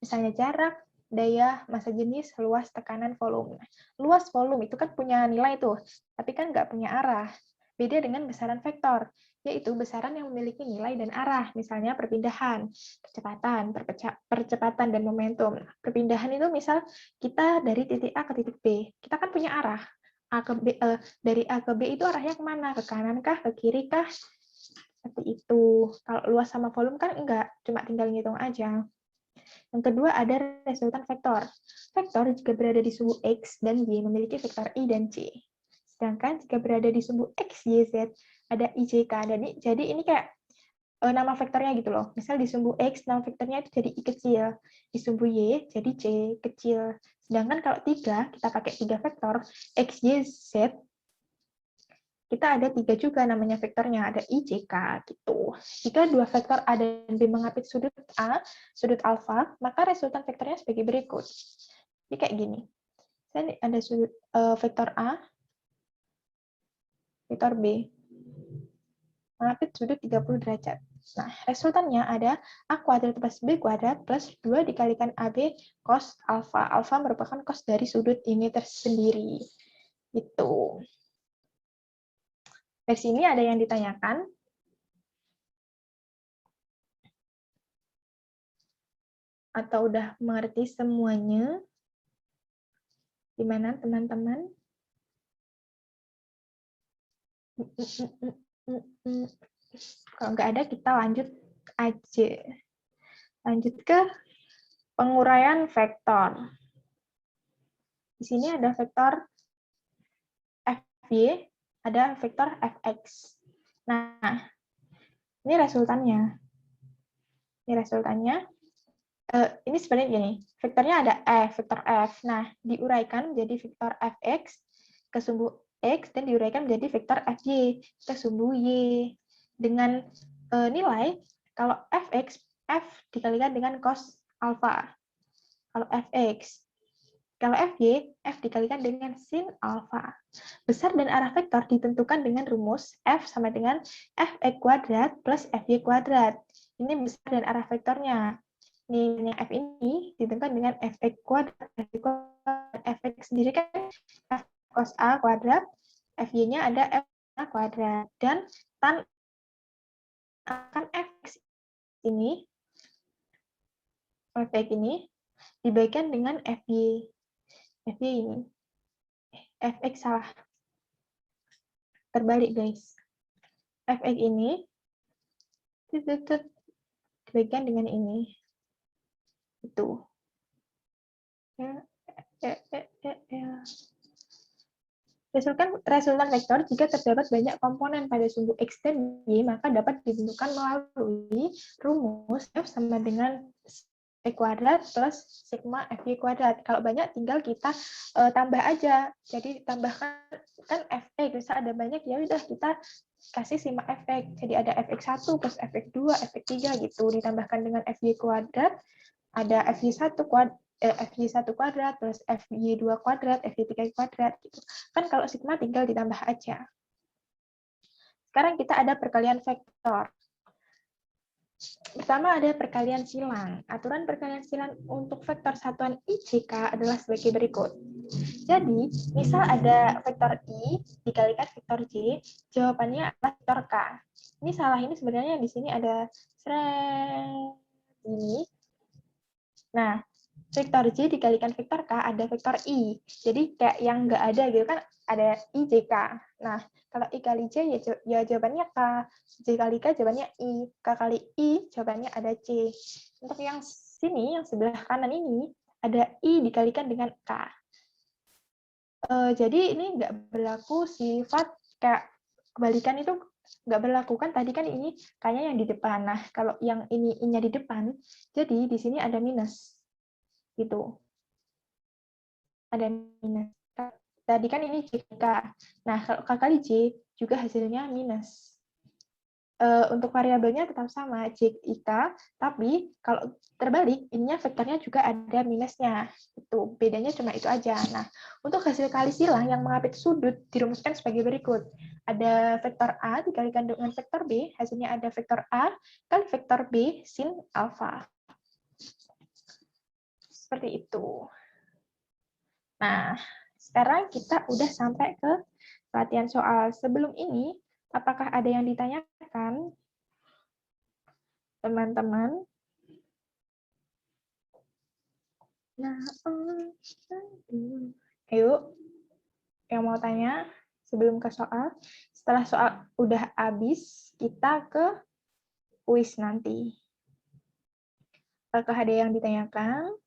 Misalnya jarak, daya, massa jenis, luas, tekanan, volume. Luas volume itu kan punya nilai tuh, tapi kan nggak punya arah. Beda dengan besaran vektor, yaitu besaran yang memiliki nilai dan arah. Misalnya perpindahan, percepatan, dan momentum. Perpindahan itu misal kita dari titik A ke titik B, kita kan punya arah. Dari A ke B itu arahnya kemana? Ke kanan kah? Ke kiri kah? Seperti itu. Kalau luas sama volume kan enggak, cuma tinggal ngitung aja. Yang kedua ada resultan vektor. Vektor jika berada di sumbu X dan Y memiliki vektor I dan C. Sedangkan jika berada di sumbu X, Y, Z ada I, J, K. Jadi ini kayak nama vektornya gitu loh. Misal di sumbu X, nama vektornya itu jadi I kecil. Di sumbu Y, jadi C kecil. Sedangkan kalau 3, kita pakai 3 vektor, X, Y, Z, kita ada 3 juga namanya vektornya, ada I, J, K, gitu. Jika 2 vektor A dan B mengapit sudut A, sudut alfa, maka resultan vektornya sebagai berikut. Jadi kayak gini. Saya ada sudut vektor A, vektor B. Mengapit sudut 30 derajat. Nah, resultannya ada A kuadrat plus B kuadrat plus 2 dikalikan AB cos alfa. Alfa merupakan cos dari sudut ini tersendiri. Gitu. Dari sini ada yang ditanyakan. Atau udah mengerti semuanya? Gimana teman-teman? Kalau nggak ada, kita lanjut aja. Lanjut ke penguraian vektor. Di sini ada vektor Fy, ada vektor Fx. Nah, ini resultannya. Ini resultannya. Ini sebenarnya gini, vektornya ada vektor F. Nah, diuraikan menjadi vektor Fx ke sumbu X dan diuraikan menjadi vektor Fy ke sumbu Y. Dengan nilai, kalau Fx, F dikalikan dengan cos alfa. Kalau Fx. Kalau Fy, F dikalikan dengan sin alfa. Besar dan arah vektor ditentukan dengan rumus F sama dengan Fx kuadrat plus Fy kuadrat. Ini besar dan arah vektornya. Ini F ini ditentukan dengan Fx kuadrat. Fx sendiri kan F cos A kuadrat, Fy-nya ada F A kuadrat. Dan tan akan Fx ini, Fx ini dibagikan dengan Fy. Fy ini. Fx salah. Terbalik, guys. Fx ini dibagikan dengan ini. Itu. Resultan vektor jika terdapat banyak komponen pada sumbu X dan Y, maka dapat ditentukan melalui rumus F sama dengan E kuadrat plus sigma Fy kuadrat. Kalau banyak tinggal kita tambah aja. Jadi tambahkan kan Fx, bisa ada banyak ya udah kita kasih sigma Fx. Jadi ada Fx1 plus Fx2, Fx3 gitu. Ditambahkan dengan Fy kuadrat, ada Fy1 kuadrat, Fy1 kuadrat plus Fy2 kuadrat, Fy3 kuadrat gitu. Kan kalau sigma tinggal ditambah aja. Sekarang kita ada perkalian vektor. Pertama ada perkalian silang. Aturan perkalian silang untuk vektor satuan IJK adalah sebagai berikut. Jadi, misal ada vektor I dikalikan vektor J, jawabannya adalah vektor K. Ini salah, ini sebenarnya di sini ada ini. Nah, vektor J dikalikan vektor K ada vektor I. Jadi kayak yang nggak ada gitu kan, ada IJK. Nah, kalau I kali J ya jawabannya K. J kali K jawabannya I. K kali I jawabannya ada C. Untuk yang sini, yang sebelah kanan ini, ada I dikalikan dengan K. Jadi ini nggak berlaku sifat kayak kebalikan itu nggak berlaku kan, tadi kan ini K-nya yang di depan. Nah, kalau yang ini I-nya di depan, jadi di sini ada minus. Gitu. ada minus. Tadi kan ini JK. Nah, kalau K kali J juga hasilnya minus. Untuk variabelnya tetap sama, JIK, tapi kalau terbalik, ininya vektornya juga ada minusnya. Itu bedanya cuma itu aja. Nah, untuk hasil kali silang yang mengapit sudut dirumuskan sebagai berikut. Ada vektor A dikalikan dengan vektor B, hasilnya ada vektor A kali vektor B sin alfa. Seperti itu. Nah, sekarang kita udah sampai ke latihan soal. Sebelum ini, apakah ada yang ditanyakan, teman-teman? Nah, ayo, yang mau tanya sebelum ke soal. Setelah soal udah habis, kita ke kuis nanti. Apakah ada yang ditanyakan?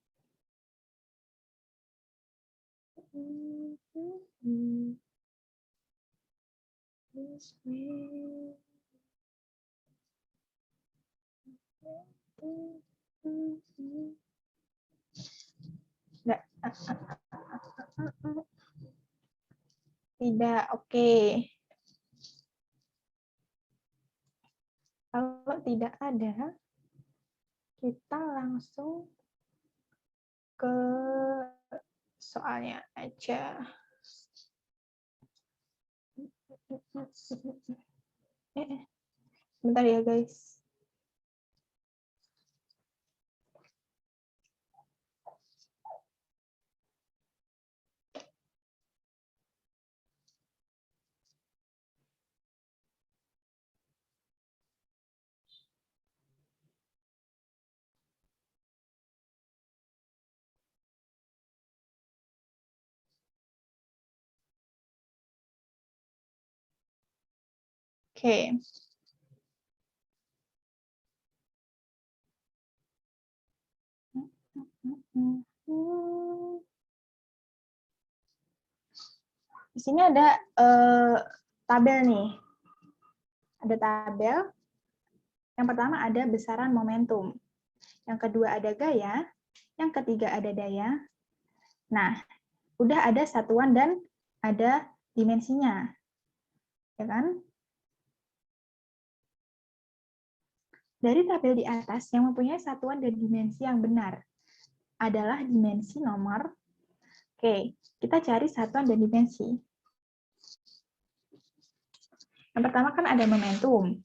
Nggak. Tidak, oke. Kalau tidak ada, kita langsung ke soalnya aja. Bentar ya, guys. Oke. Di sini ada tabel nih. Ada tabel. Yang pertama ada besaran momentum. Yang kedua ada gaya. Yang ketiga ada daya. Nah, udah ada satuan dan ada dimensinya. Ya kan? Dari tabel di atas yang mempunyai satuan dan dimensi yang benar adalah dimensi nomor. Oke, kita cari satuan dan dimensi. Yang pertama kan ada momentum.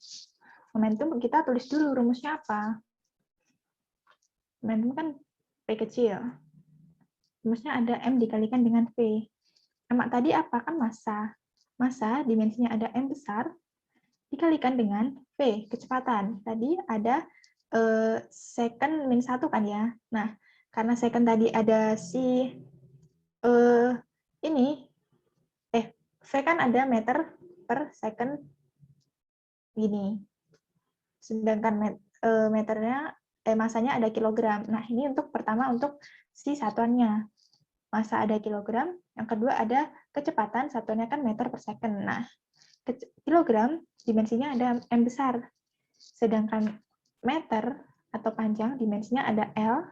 Momentum kita tulis dulu rumusnya apa. Momentum kan P kecil. Rumusnya ada M dikalikan dengan V. M tadi apa? Kan massa. Massa dimensinya ada M besar dikalikan dengan V, kecepatan. Tadi ada second min 1 kan ya. Nah, karena second tadi ada si ini, V kan ada meter per second gini. Sedangkan meternya, masanya ada kilogram. Nah, ini untuk pertama untuk si satuannya. Massa ada kilogram, yang kedua ada kecepatan, satuannya kan meter per second. Nah, kilogram dimensinya ada M besar. Sedangkan meter atau panjang dimensinya ada L,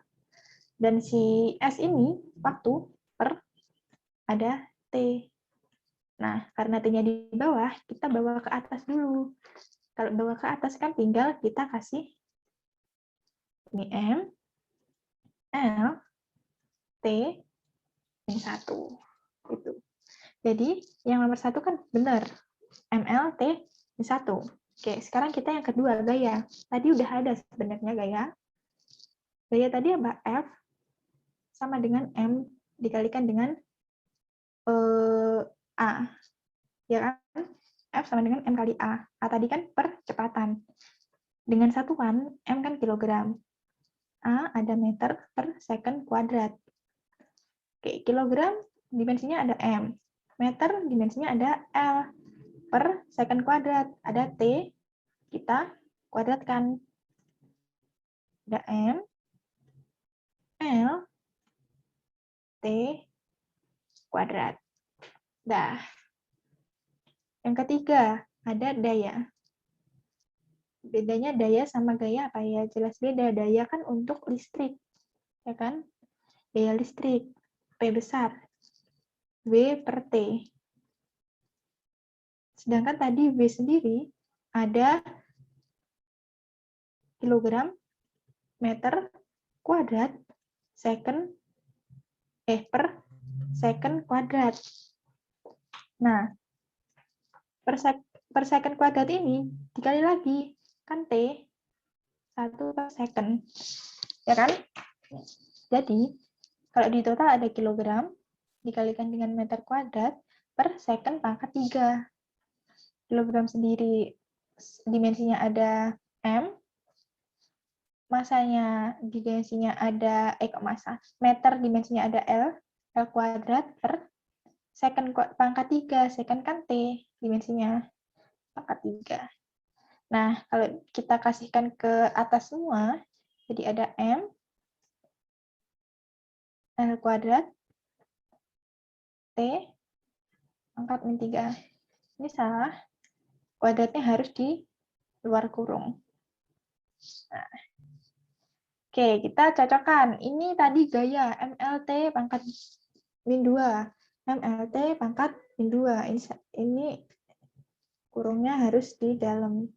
dan si S ini waktu per ada T. Nah, karena T-nya di bawah, kita bawa ke atas dulu. Kalau bawa ke atas kan tinggal kita kasih ini M, L, T, min 1. Itu. Jadi, yang nomor 1 kan benar. ML, T, min 1. Oke, sekarang kita yang kedua, gaya. Tadi udah ada sebenarnya gaya. Gaya tadi apa? F sama dengan M dikalikan dengan A. Ya kan? F sama dengan M kali A. A tadi kan percepatan. Dengan satuan, M kan kilogram. A ada meter per second kuadrat. Oke, kilogram dimensinya ada M. Meter dimensinya ada L. Per second kuadrat ada T. Kita kuadratkan. Ada M, L, T, kuadrat. Dah. Yang ketiga, ada daya. Bedanya daya sama gaya apa ya? Jelas beda. Daya kan untuk listrik. Ya kan? Daya listrik. P besar. W per T. Sedangkan tadi W sendiri ada kilogram, meter, kuadrat, second, per second kuadrat. Nah, per second kuadrat ini dikali lagi, kan T, 1 per second. Ya kan? Jadi, kalau di total ada kilogram, dikalikan dengan meter kuadrat, per second pangkat 3. Kilogram sendiri dimensinya ada M, masanya dimensinya ada, meter dimensinya ada L kuadrat per second pangkat 3, second kan T, dimensinya pangkat 3. Nah, kalau kita kasihkan ke atas semua, jadi ada M, L kuadrat, T, pangkat min 3. Ini salah, kuadratnya harus di luar kurung. Nah, oke, kita cocokkan. Ini tadi gaya MLT pangkat min 2. MLT pangkat min 2. Ini kurungnya harus di dalam.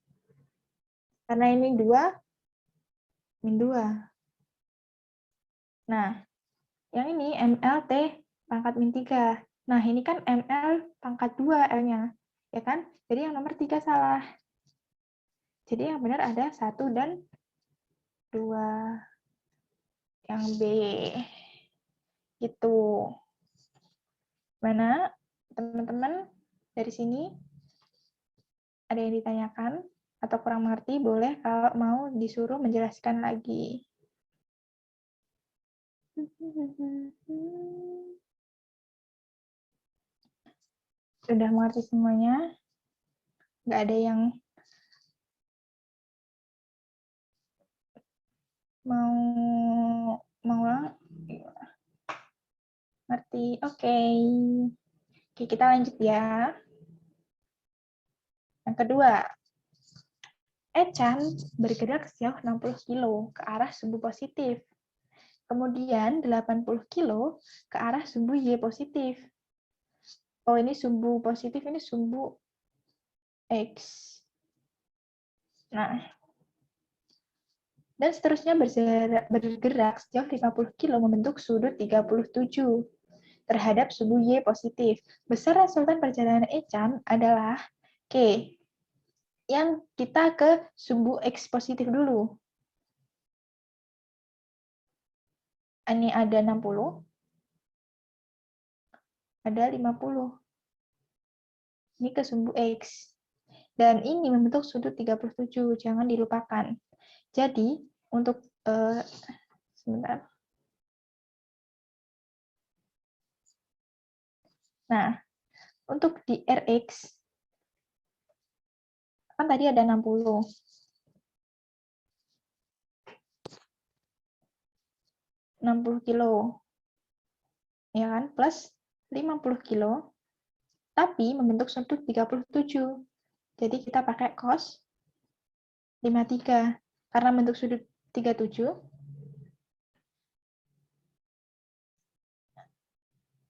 Karena ini 2, min 2. Nah, yang ini MLT pangkat min 3. Nah, ini kan ML pangkat 2 L-nya. Ya kan? Jadi yang nomor 3 salah. Jadi yang benar ada 1 dan 2. Yang B. Gitu. Mana teman-teman dari sini ada yang ditanyakan atau kurang mengerti, boleh kalau mau disuruh menjelaskan lagi. Sudah mengerti semuanya? Nggak ada yang mau ulang? Ngerti? Oke. Oke, kita lanjut ya. Yang kedua, Echan bergerak sejauh 60 kilo ke arah sumbu positif. Kemudian 80 kilo ke arah sumbu Y positif. Oh, ini sumbu positif, ini sumbu X. Nah, dan seterusnya bergerak sejauh 50 kilo membentuk sudut 37 terhadap sumbu Y positif. Besar resultan perjalanan Echan adalah K. Yang kita ke sumbu X positif dulu. Ini ada 60. Ada 50. Ini ke sumbu X. Dan ini membentuk sudut 37, jangan dilupakan. Jadi, untuk sebentar. Nah, untuk di RX, kan tadi ada 60. 60 kilo. Ya kan? Plus 50 kilo. Tapi membentuk sudut 37. Jadi kita pakai cos 53. Karena bentuk sudut 37,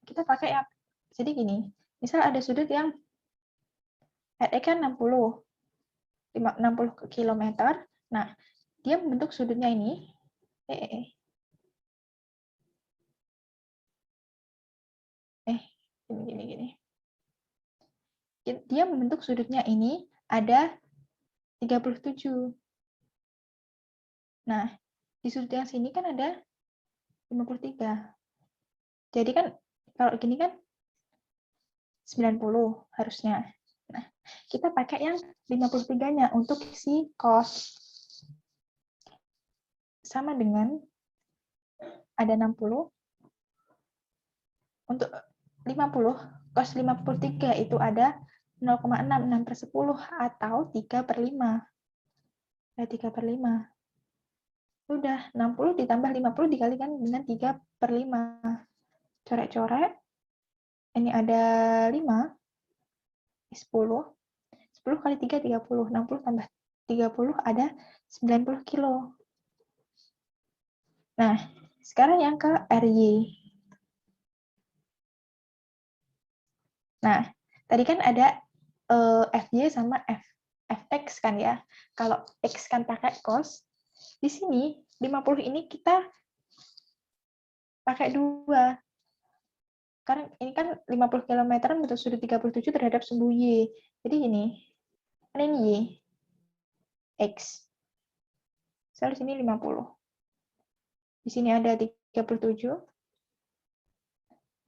kita pakai yang, jadi gini, misal ada sudut yang RE kan 60 km, nah, dia membentuk sudutnya ini, gini. Dia membentuk sudutnya ini ada 37. Nah, di sudut yang sini kan ada 53. Jadi kan, kalau gini kan 90 harusnya. Nah, kita pakai yang 53-nya untuk si cos. Sama dengan ada 60. Untuk 50, cos 53 itu ada 0,66 per 10 atau 3/5. Ada 3/5. Udah, 60 ditambah 50 dikalikan dengan 3/5. Coret-coret. Ini ada 5. 10. 10 kali 3, 30. 60 tambah 30 ada 90 kilo. Nah, sekarang yang ke RY. Nah, tadi kan ada FY sama FX kan ya. Kalau X kan pakai cos, di sini 50 ini kita pakai 2. Karena ini kan 50 km bentuk sudut 37 terhadap sumbu Y. Jadi ini Y, X. Di sini 50. Di sini ada 37,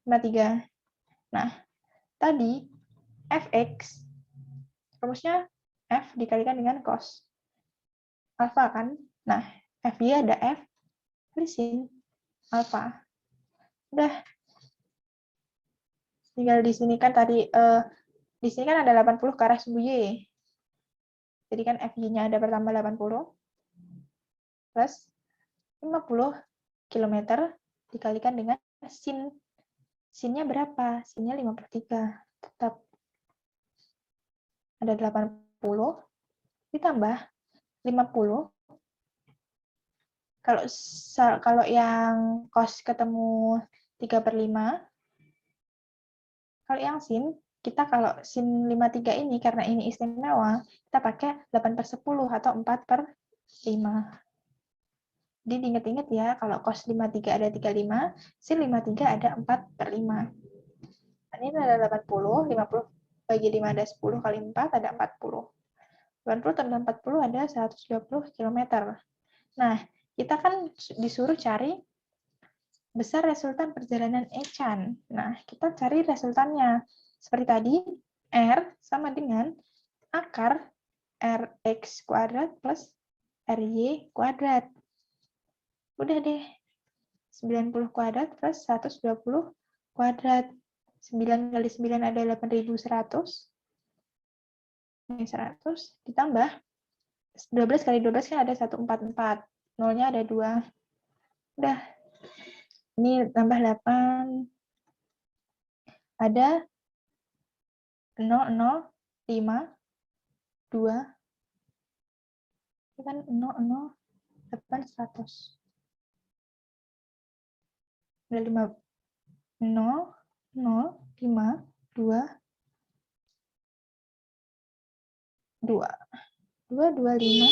53. Nah, tadi fx, rumusnya f dikalikan dengan cos alfa kan. Nah, fy ada f di sin alfa. Udah. Tinggal di sini kan tadi, di sini kan ada 80 ke arah sumbu y. Jadi kan fy-nya ada bertambah 80 plus 50 km dikalikan dengan sin. Sin-nya berapa? Sin-nya 53. Tetap ada 80 ditambah 50. Kalau yang cos ketemu 3/5, kalau yang sin, kita kalau sin 53 ini, karena ini istimewa, kita pakai 8/10 atau 4/5. Jadi diingat-ingat ya, kalau cos 53 ada 35, sin 53 ada 4/5. Nah, ini ada 80, 50 bagi 5 ada 10 kali 4 ada 40. 80 tambah 40 ada 120 km. Nah, kita kan disuruh cari besar resultan perjalanan Echan. Nah, kita cari resultannya. Seperti tadi, R sama dengan akar Rx kuadrat plus Ry kuadrat. Udah deh. 90 kuadrat plus 120 kuadrat. 9 kali 9 ada 8.100. Ini 100 ditambah 12 kali 12 kan ada 144. Nolnya ada 2. Udah. Ini tambah 8. Ada 0,052. Ini kan 0,08 100. Ada 0,052. 225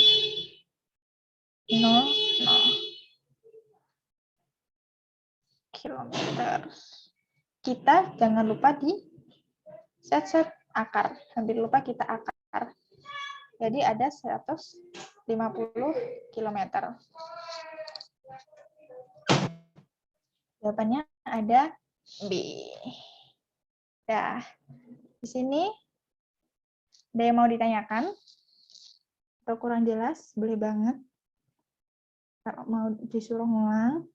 0 kilometer. Kita jangan lupa di set akar. Hampir lupa kita akar. Jadi ada 150 km. Jawabannya ada B. Dah. Di sini ada yang mau ditanyakan? Atau kurang jelas? Boleh banget. Kalau mau disuruh ngulang,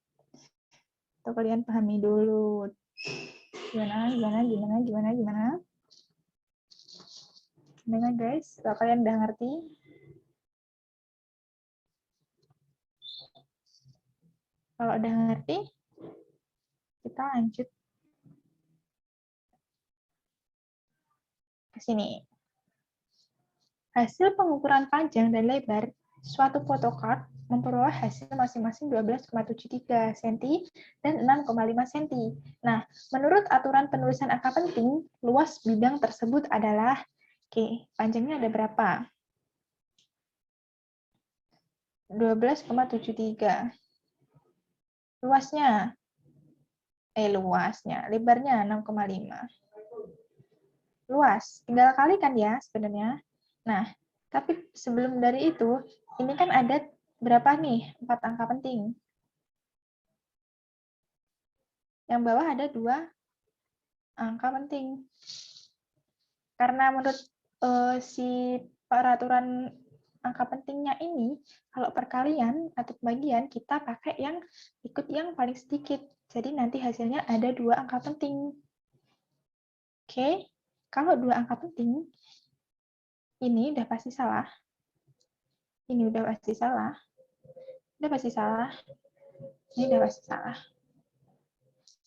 atau kalian pahami dulu. Gimana? Gimana guys? Kalau kalian udah ngerti? Kalau udah ngerti, kita lanjut ke sini. Hasil pengukuran panjang dan lebar suatu photocard memperoleh hasil masing-masing 12,73 cm dan 6,5 cm. Nah, menurut aturan penulisan angka penting, luas bidang tersebut adalah, oke, panjangnya ada berapa? 12,73. Luasnya, lebarnya 6,5. Luas, tinggal kalikan ya sebenarnya. Nah, tapi sebelum dari itu, ini kan ada berapa nih? 4 angka penting. Yang bawah ada 2 angka penting. Karena menurut si peraturan angka pentingnya ini, kalau perkalian atau pembagian, kita pakai yang ikut yang paling sedikit. Jadi nanti hasilnya ada 2 angka penting. Oke, kalau 2 angka penting, ini udah pasti salah. Ini udah pasti salah. Udah pasti salah. Ini udah pasti salah.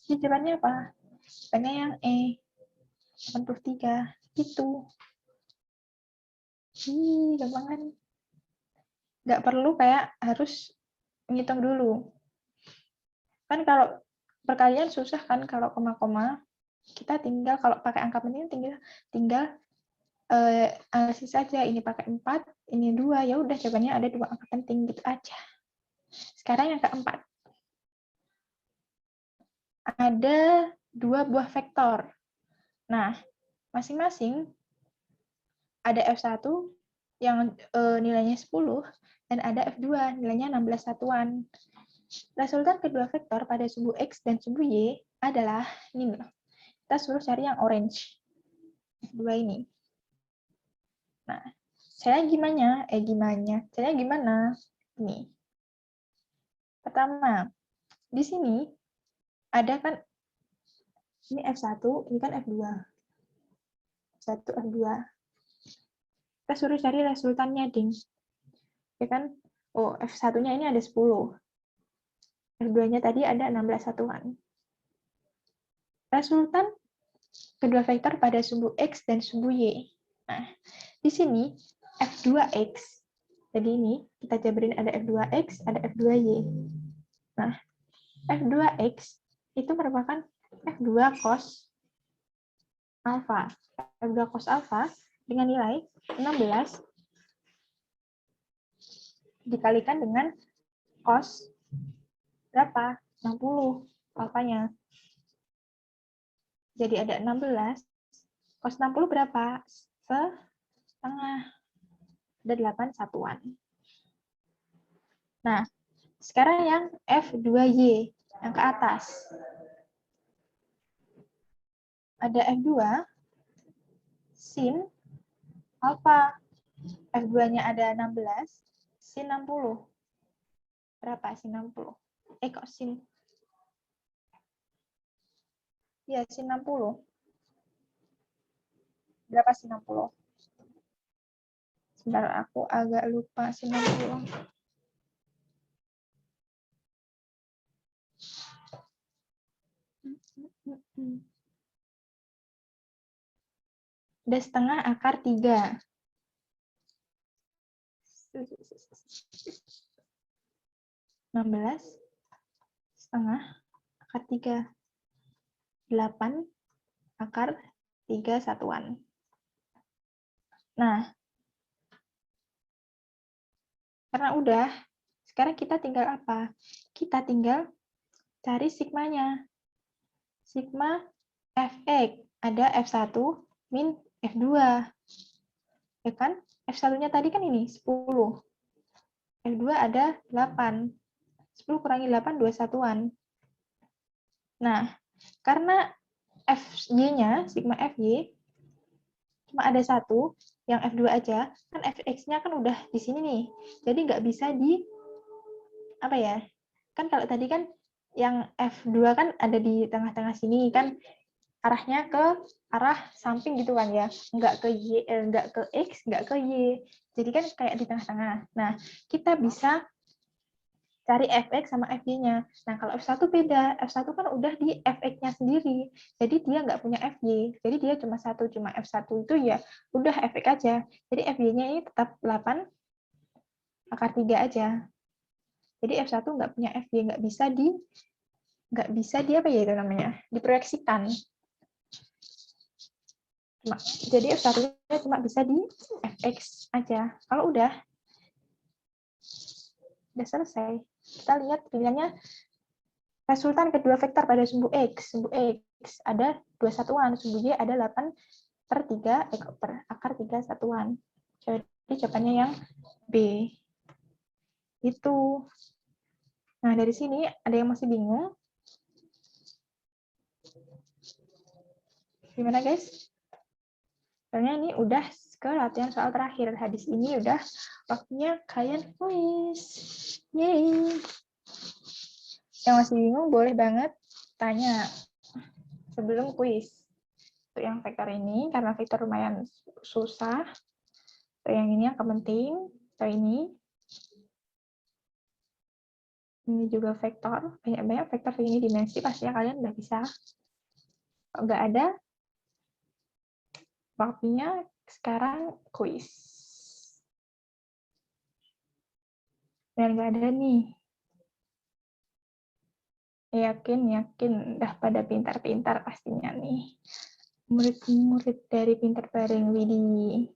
Jadi jawabannya apa? Jawabannya yang E. 83. Itu. Gampang kan? Nggak perlu kayak harus ngitung dulu. Kan kalau perkalian susah kan kalau koma-koma. kita tinggal kalau pakai angka penting tinggal analisis saja. Ini pakai 4, ini 2, ya udah jawabannya ada 2 angka penting gitu aja. Sekarang yang keempat. Ada 2 buah vektor. Nah, masing-masing ada F1 yang nilainya 10 dan ada F2 nilainya 16 satuan. Resultan kedua vektor pada sumbu X dan sumbu Y adalah ini loh. Kita suruh cari yang orange. F2 ini. Nah, caranya gimana? Caranya gimana? Nih. Pertama, di sini ada kan ini F1, ini kan F2. F1, F2. Kita suruh cari resultannya, Ding. Ya kan? Oh, F1-nya ini ada 10. F2-nya tadi ada 16 satuan. Resultan kedua vektor pada sumbu X dan sumbu Y. Nah, di sini F2X. Jadi ini kita jabarin ada F2X, ada F2Y. Nah, F2X itu merupakan F2 cos alfa. F2 cos alfa dengan nilai 16 dikalikan dengan cos berapa? 60 alfanya. Jadi ada 16. Cos 60 berapa? Setengah. Ada 8 satuan. Nah, sekarang yang F2Y, yang ke atas. Ada F2 sin alfa. F2-nya ada 16, sin 60. Berapa sin 60? Kok sin? Ya, sin 60. Berapa sin 60? Sebentar, aku agak lupa sin 60. Udah setengah akar 3. 16 setengah akar 3. 8 akar 3 satuan. Nah, karena udah, sekarang kita tinggal apa? Kita tinggal cari sigmanya. Sigma Fx, ada F1 min F2. Ya kan? F1-nya tadi kan ini, 10. F2 ada 8. 10 kurangi 8, 2 satuan. Nah, karena Fy-nya, sigma Fy, cuma ada 1, yang F2 aja, kan Fx-nya kan udah di sini nih. Jadi nggak bisa di, apa ya, kan kalau tadi kan yang F2 kan ada di tengah-tengah sini, kan arahnya ke arah samping gitu kan ya, nggak ke Y, nggak ke X, nggak ke Y. Jadi kan kayak di tengah-tengah. Nah, kita bisa cari Fx sama Fy-nya. Nah, kalau F1 beda. F1 kan udah di Fx-nya sendiri. Jadi dia nggak punya Fy. Jadi dia cuma satu. Cuma F1 itu ya udah Fx aja. Jadi Fy-nya ini tetap 8 akar 3 aja. Jadi F1 nggak punya Fy. Nggak bisa di apa ya itu namanya? Diproyeksikan. Jadi F1-nya cuma bisa di Fx aja. Kalau udah selesai. Kita lihat pilihannya resultan kedua vektor pada sumbu X. Sumbu X ada 2 satuan, sumbu Y ada 8 per 3, per akar 3 satuan. Jadi jawabannya yang B. Itu. Nah, dari sini ada yang masih bingung? Gimana, guys? Soalnya ini udah ke latihan soal terakhir. Habis ini udah waktunya kalian kuis. Yeay. Yang masih bingung boleh banget tanya sebelum kuis. Untuk yang vektor ini, karena vektor lumayan susah. Untuk yang ini yang penting. Atau ini. Ini juga vektor. Banyak-banyak vektor segini dimensi. Pastinya kalian udah bisa. Kalau nggak ada, waktunya sekarang kuis. Dan nggak ada nih. Yakin, udah pada pintar-pintar pastinya nih. Murid-murid dari Pintar Bareng Widih.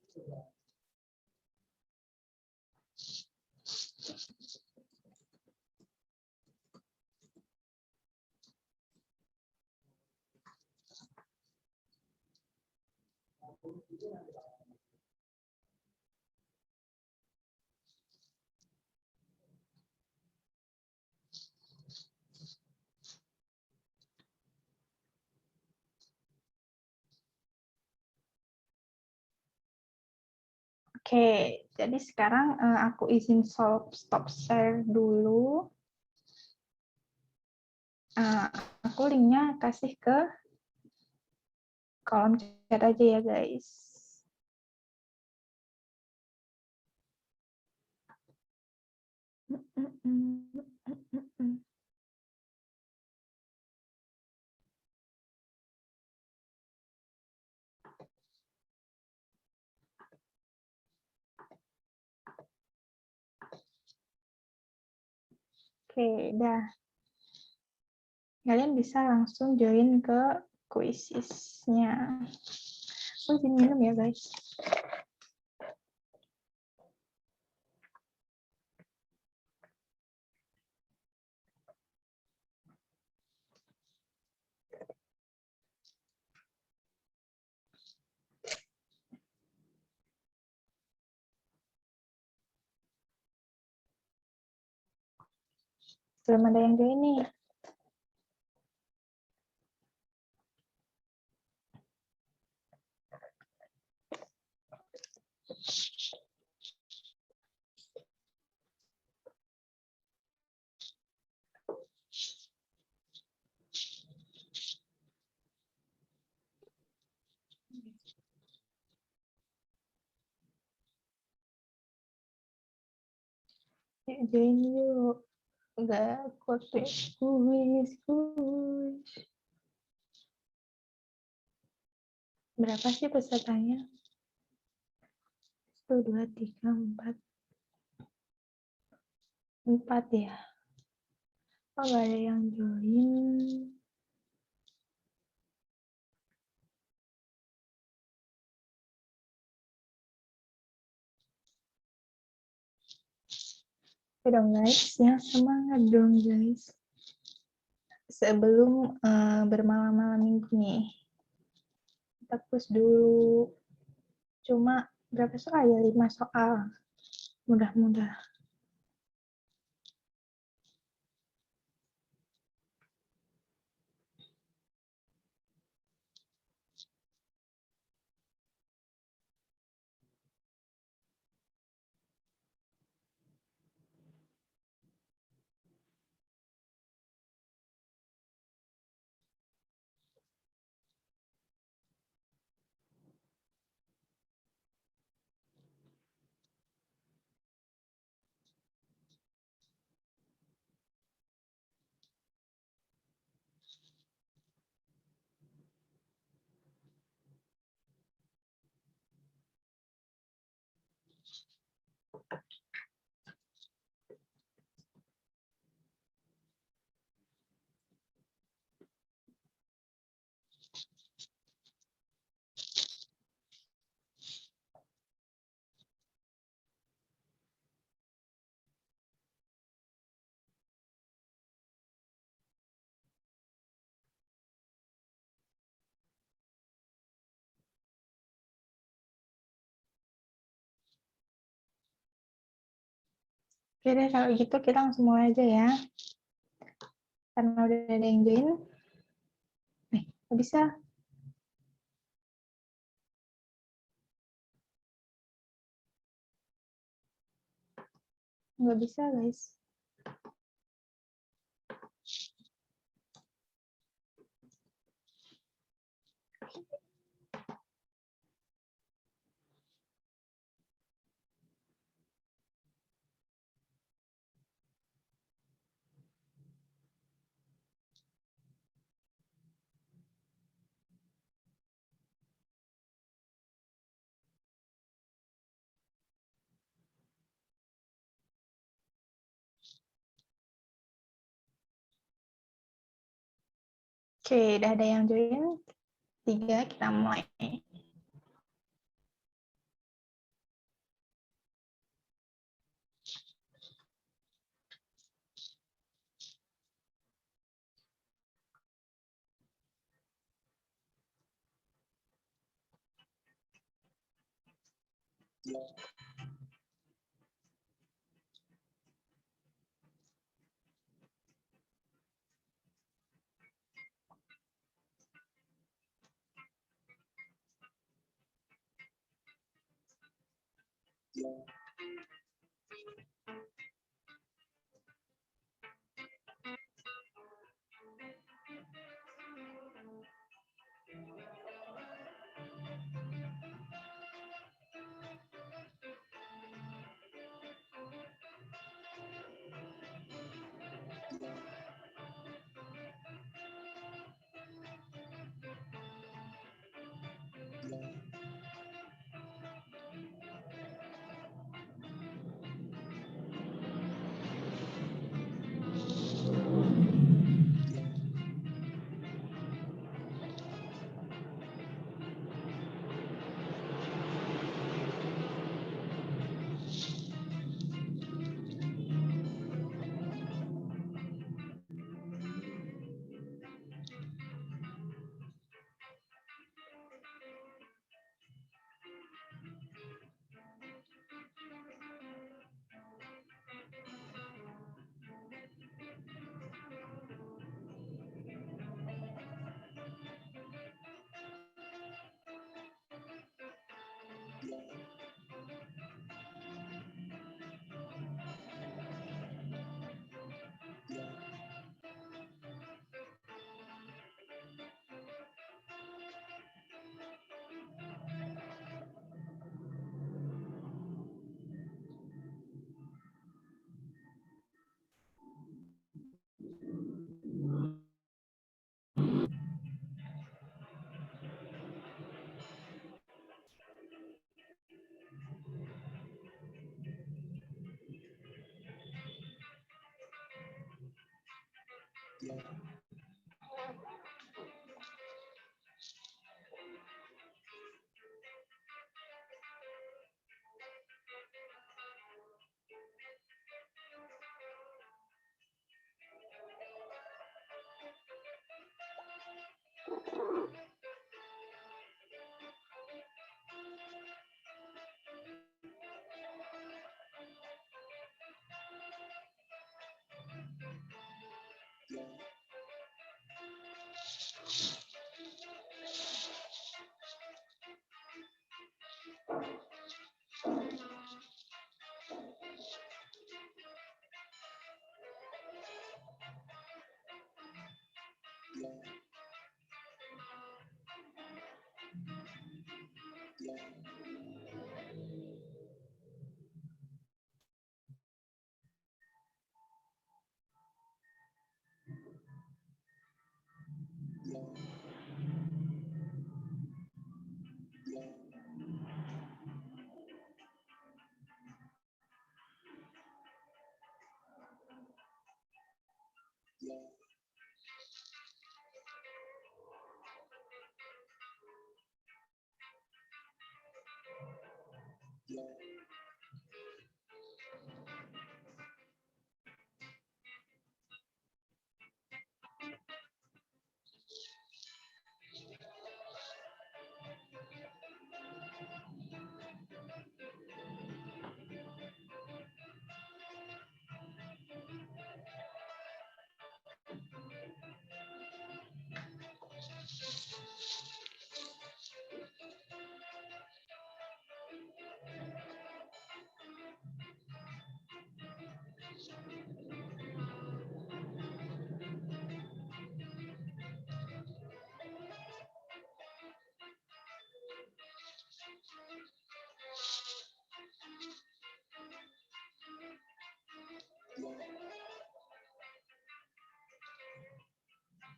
Oke, jadi sekarang aku izin stop share dulu. Aku linknya kasih ke kolom chat aja ya guys. Oke, dah. Kalian bisa langsung join ke kuisisnya. Aku izin minum ya guys. Belum ada yang join nih. Yuk, join yuk. Enggak kuis. Berapa sih pesertanya? 1, 2, 3, 4. 4 ya. Oh, nggak ada yang join. Oke dong guys, ya semangat dong guys. Sebelum bermalam-malam minggu nih, kita push dulu. Cuma berapa soal ya? 5 soal. Mudah-mudah. Oke deh, kalau gitu kita langsung mulai aja ya. Karena udah ada yang join. Nggak bisa. Nggak bisa, guys. Oke, udah ada yang join. 3, kita mulai.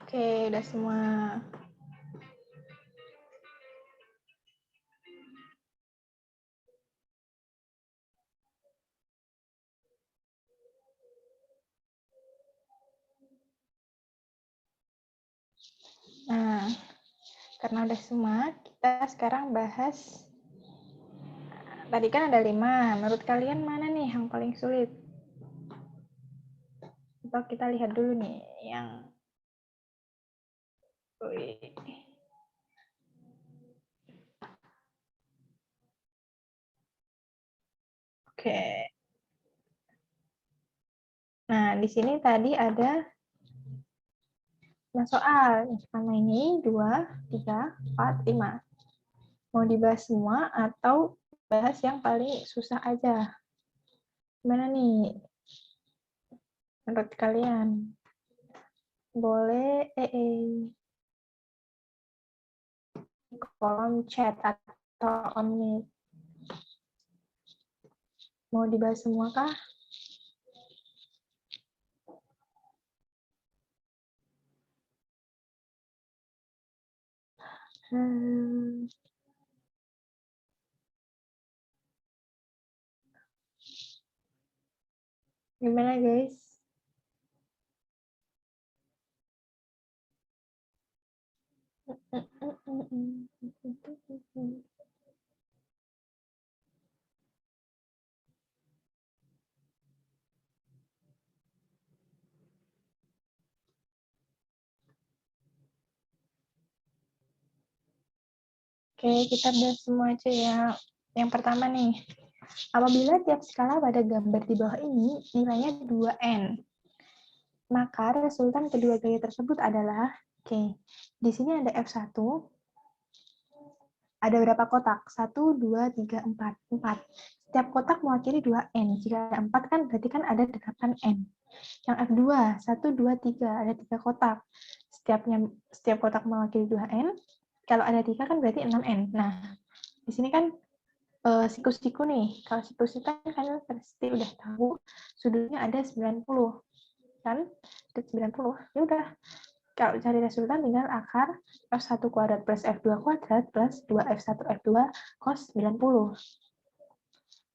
Oke, udah semua. karena udah semua, kita sekarang bahas. Tadi kan ada 5. Menurut kalian mana nih yang paling sulit? Atau kita lihat dulu nih yang Oke. Nah, di sini tadi ada 5 soal. Yang pertama ini 2, 3, 4, 5. Mau dibahas semua atau bahas yang paling susah aja? Gimana nih? Menurut kalian? Boleh kolom chat atau on. Mau dibahas semua kah? Gimana guys? Oke, kita bahas semua aja ya. Yang pertama nih, apabila tiap skala pada gambar di bawah ini nilainya 2n, maka resultan kedua gaya tersebut adalah, oke, di sini ada F1, ada berapa kotak? 1, 2, 3, 4. 4. Setiap kotak mewakili 2n. Jika ada 4 kan berarti kan ada 8n. Yang F2, 1, 2, 3. Ada 3 kotak. Setiap kotak mewakili 2n. Kalau ada 3 kan berarti 6n. Nah, di sini kan siku-siku nih. Kalau siku-siku kan kalian pasti udah tahu sudutnya ada 90. Kan? Sudut 90. Ya udah. Kalau cari resultan tinggal akar F1 kuadrat plus F2 kuadrat plus 2F1 F2 cos 90.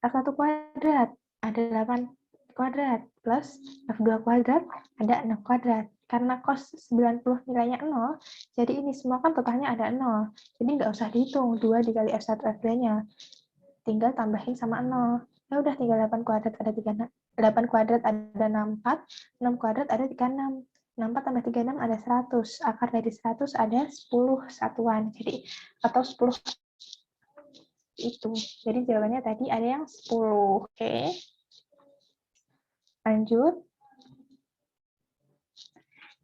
F1 kuadrat ada 8 kuadrat plus F2 kuadrat ada 6 kuadrat. Karena cos 90 nilainya 0, jadi ini semua kan totalnya ada 0. Jadi nggak usah dihitung 2 dikali F1 F2-nya. Tinggal tambahin sama 0. Ya udah tinggal 8 kuadrat ada 36. 8 kuadrat ada 64, 6 kuadrat ada 36. 64 tambah 36 ada 100. Akar dari 100 ada 10 satuan. Jadi atau 10 itu. Jadi jawabannya tadi ada yang 10. Oke. Lanjut.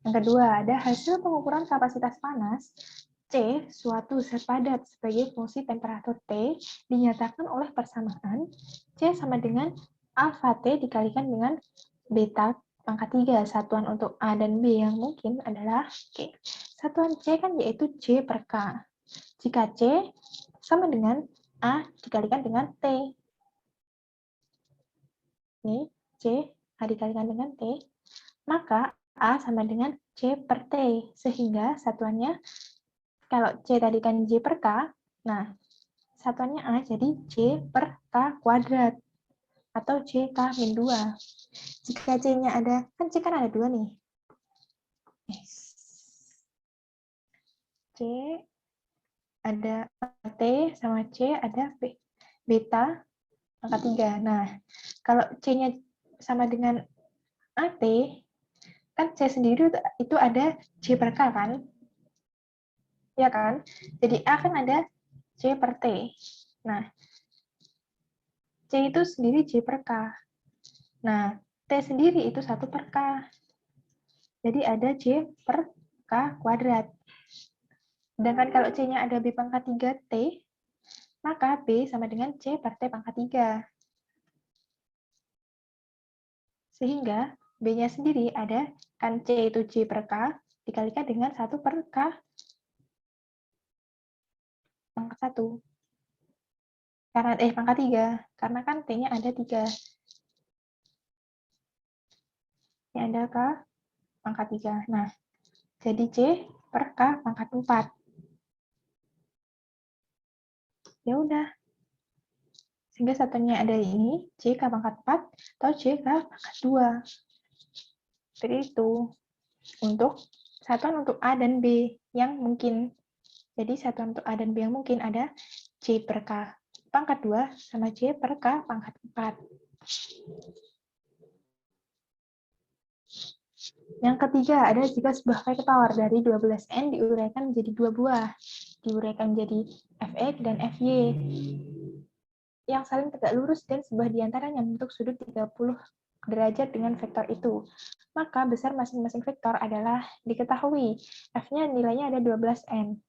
Yang kedua, ada hasil pengukuran kapasitas panas C, suatu zat padat sebagai fungsi temperatur T dinyatakan oleh persamaan C sama dengan alfa T dikalikan dengan beta pangkat 3. Satuan untuk A dan B yang mungkin adalah K. Satuan C kan yaitu C per K. Jika C sama dengan A dikalikan dengan T. Ini C A dikalikan dengan T, maka A sama dengan C per T. Sehingga satuannya, kalau C tadi kan J per K, nah satuannya A jadi J per K kuadrat. Atau JK-2. Jika C-nya ada, kan C kan ada 2 nih. C ada T sama C ada beta angka 3. Nah, kalau C-nya sama dengan AT, kan C sendiri itu ada J per K kan? Ya kan? Jadi A kan ada J per T. Nah, C itu sendiri J per K. Nah, T sendiri itu 1 per K. Jadi ada J per K kuadrat. Sedangkan kalau C-nya ada B pangkat 3T, maka B sama dengan C per T pangkat 3. Sehingga B-nya sendiri ada, kan C itu J per K, dikalikan dengan 1 per K pangkat 1. Karena pangkat 3, karena kan T-nya ada 3. Ini ada K pangkat 3. Nah, jadi C per K pangkat 4. Ya udah. Sehingga satunya ada ini, C K pangkat 4 atau C K pangkat 2. Seperti itu. Untuk satuan untuk A dan B yang mungkin. Jadi satuan untuk A dan B yang mungkin ada C per K pangkat 2 sama C per K pangkat 4. Yang ketiga, ada jika sebuah vektor dari 12N diuraikan menjadi 2 buah. Diuraikan menjadi Fx dan Fy yang saling tegak lurus dan sebuah diantaranya membentuk sudut 30 derajat dengan vektor itu. Maka besar masing-masing vektor adalah diketahui. F-nya nilainya ada 12N.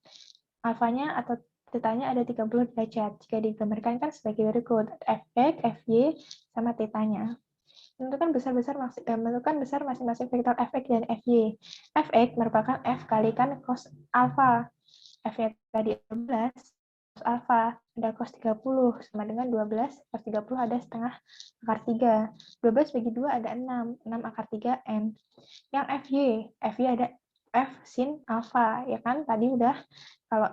Alfanya atau tetanya ada 30 derajat. Jika digambarkan kan sebagai berikut. Fx, Fy, sama tetanya. Menentukan besar masing-masing vektor Fx dan Fy. Fx merupakan F kalikan cos alfa. F-nya tadi 12, cos alfa ada cos 30 sama dengan 12, cos 30 ada setengah akar 3. 12 bagi 2 ada 6, 6 akar 3 N. Yang Fy ada F sin alfa, ya kan? Tadi udah kalau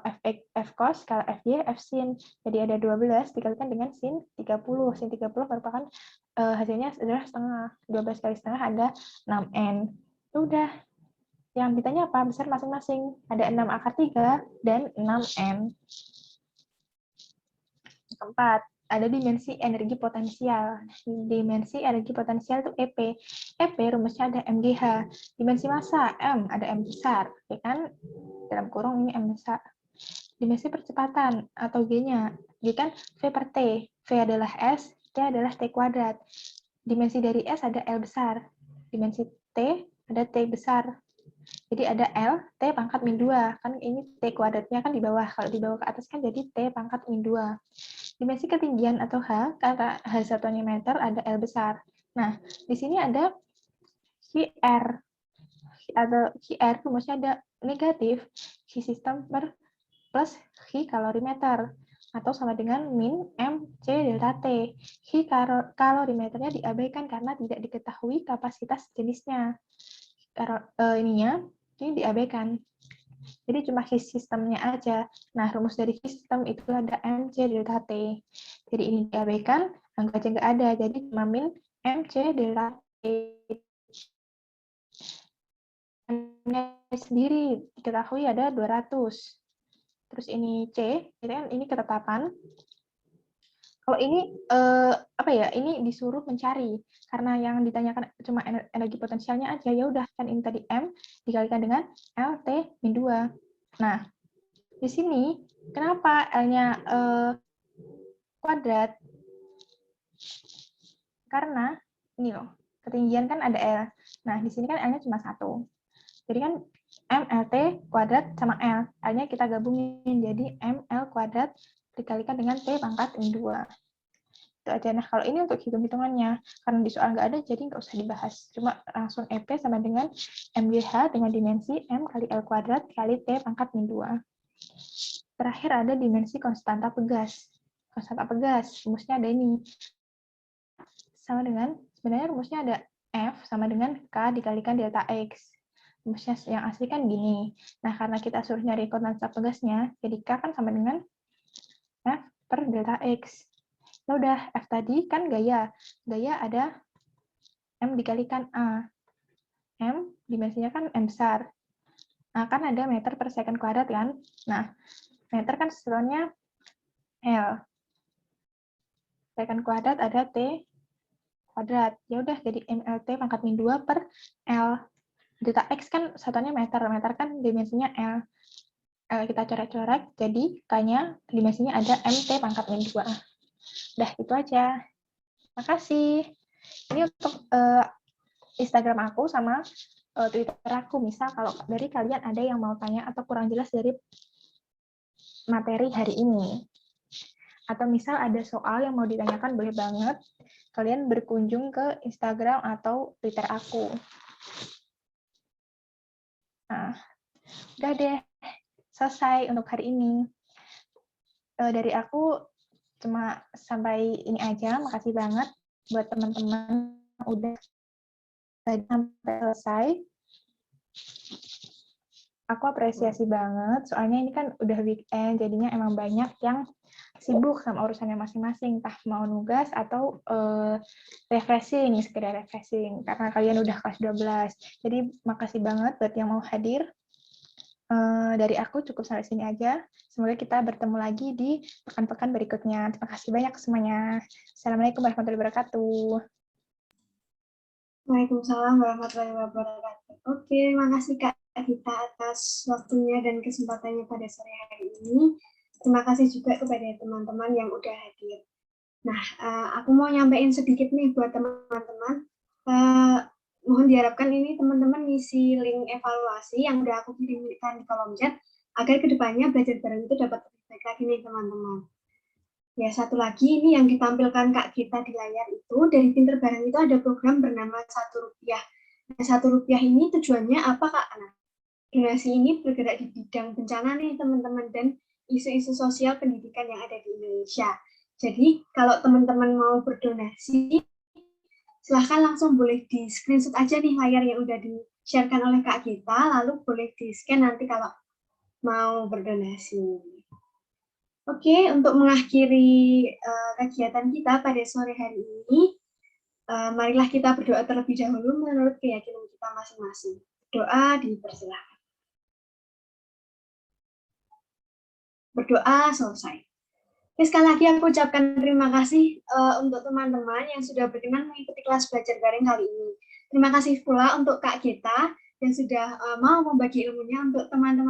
F cos, kalau Fy F sin. Jadi ada 12 dikalikan dengan sin 30. Sin 30 merupakan hasilnya adalah setengah. 12 kali setengah ada 6N. Udah. Yang ditanya apa? Besar masing-masing. Ada 6 akar 3 dan 6N. Keempat, ada dimensi energi potensial. Dimensi energi potensial itu EP. EP rumusnya ada MGH. Dimensi massa, M, ada M besar. Ya kan? Dalam kurung ini M besar. Dimensi percepatan atau G-nya. G kan V per T. V adalah S, T adalah T kuadrat. Dimensi dari S ada L besar. Dimensi T ada T besar. Jadi ada L, T pangkat min 2. Kan ini T kuadratnya kan di bawah. Kalau di bawah ke atas kan jadi T pangkat min 2. Dimensi ketinggian atau H, karena H satuannya meter, ada L besar. Nah, di sini ada QR. Atau QR rumusnya ada negatif Q sistem per plus Q kalorimeter. Atau sama dengan min MC delta T. Q kalorimeternya diabaikan karena tidak diketahui kapasitas jenisnya. Ini diabaikan. Jadi cuma Q sistemnya aja. Nah, rumus dari Q sistem itu ada MC delta T. Jadi ini diabaikan, angka aja nggak ada. Jadi cuma min MC delta T. Sendiri diketahui ada 200. Terus ini C, ini ketetapan. Kalau ini ini disuruh mencari karena yang ditanyakan cuma energi potensialnya aja, ya udah kan ini tadi M dikalikan dengan LT min 2. Nah, di sini kenapa L-nya kuadrat? Karena ini loh, ketinggian kan ada L. Nah, di sini kan L-nya cuma 1. Jadi kan MLT kuadrat sama L. L-nya kita gabungin jadi ML kuadrat dikalikan dengan T pangkat min 2. Itu aja. Nah, kalau ini untuk hitung-hitungannya, karena di soal nggak ada, jadi nggak usah dibahas. Cuma langsung EP sama dengan MGH dengan dimensi M kali L kuadrat kali T pangkat min 2. Terakhir ada dimensi konstanta pegas. Konstanta pegas, rumusnya ada ini. Sama dengan, sebenarnya rumusnya ada F sama dengan K dikalikan delta X. Rumusnya yang asli kan gini. Nah, karena kita suruh nyari konstanta pegasnya, jadi K kan sama dengan F per delta X. Ya udah, F tadi kan gaya. Gaya ada M dikalikan A. M dimensinya kan M besar. Nah, kan ada meter per second kuadrat kan. Nah, meter kan sesudahnya L. Second kuadrat ada T kuadrat. Ya udah, jadi MLT pangkat min 2 per L. Delta X kan satuannya meter. Meter kan dimensinya L. Kita coret-coret, jadi K-nya dimensinya ada MT pangkat min 2. Udah, itu aja. Makasih. Ini untuk Instagram aku sama Twitter aku. Misal kalau dari kalian ada yang mau tanya atau kurang jelas dari materi hari ini. Atau misal ada soal yang mau ditanyakan, boleh banget kalian berkunjung ke Instagram atau Twitter aku. Nah, udah deh. Selesai untuk hari ini. Dari aku cuma sampai ini aja. Makasih banget buat teman-teman udah sampai selesai. Aku apresiasi banget, soalnya ini kan udah weekend, jadinya emang banyak yang sibuk sama urusannya masing-masing, entah mau nugas atau refreshing, sekedar refreshing, karena kalian udah kelas 12. Jadi makasih banget buat yang mau hadir. Dari aku cukup sampai sini aja. Semoga kita bertemu lagi di pekan-pekan berikutnya. Terima kasih banyak semuanya. Assalamualaikum warahmatullahi wabarakatuh. Waalaikumsalam warahmatullahi wabarakatuh. Oke, terima kasih Kak Gita atas waktunya dan kesempatannya pada sore hari ini. Terima kasih juga kepada teman-teman yang udah hadir. Nah, aku mau nyampein sedikit nih buat teman-teman. Mohon diharapkan ini teman-teman ngisi link evaluasi yang udah aku kirimkan di kolom chat, agar kedepannya belajar bareng itu dapat lebih baik lagi nih teman-teman. Ya, satu lagi ini yang ditampilkan Kak Gita di layar itu, dari Pinter Bareng itu ada program bernama Rp1. Nah, Rp1 ini tujuannya apa Kak? Nah, donasi ini bergerak di bidang bencana nih teman-teman, dan isu-isu sosial pendidikan yang ada di Indonesia. Jadi kalau teman-teman mau berdonasi, silahkan langsung boleh di screenshot aja nih layar yang udah di-sharekan oleh Kak Gita, lalu boleh di-scan nanti kalau mau berdonasi. Oke, untuk mengakhiri kegiatan kita pada sore hari ini, marilah kita berdoa terlebih dahulu menurut keyakinan kita masing-masing. Doa dipersilakan. Berdoa selesai. Sekali lagi aku ucapkan terima kasih untuk teman-teman yang sudah berkenan mengikuti kelas belajar bareng kali ini. Terima kasih pula untuk Kak Gita yang sudah mau membagi ilmunya untuk teman-teman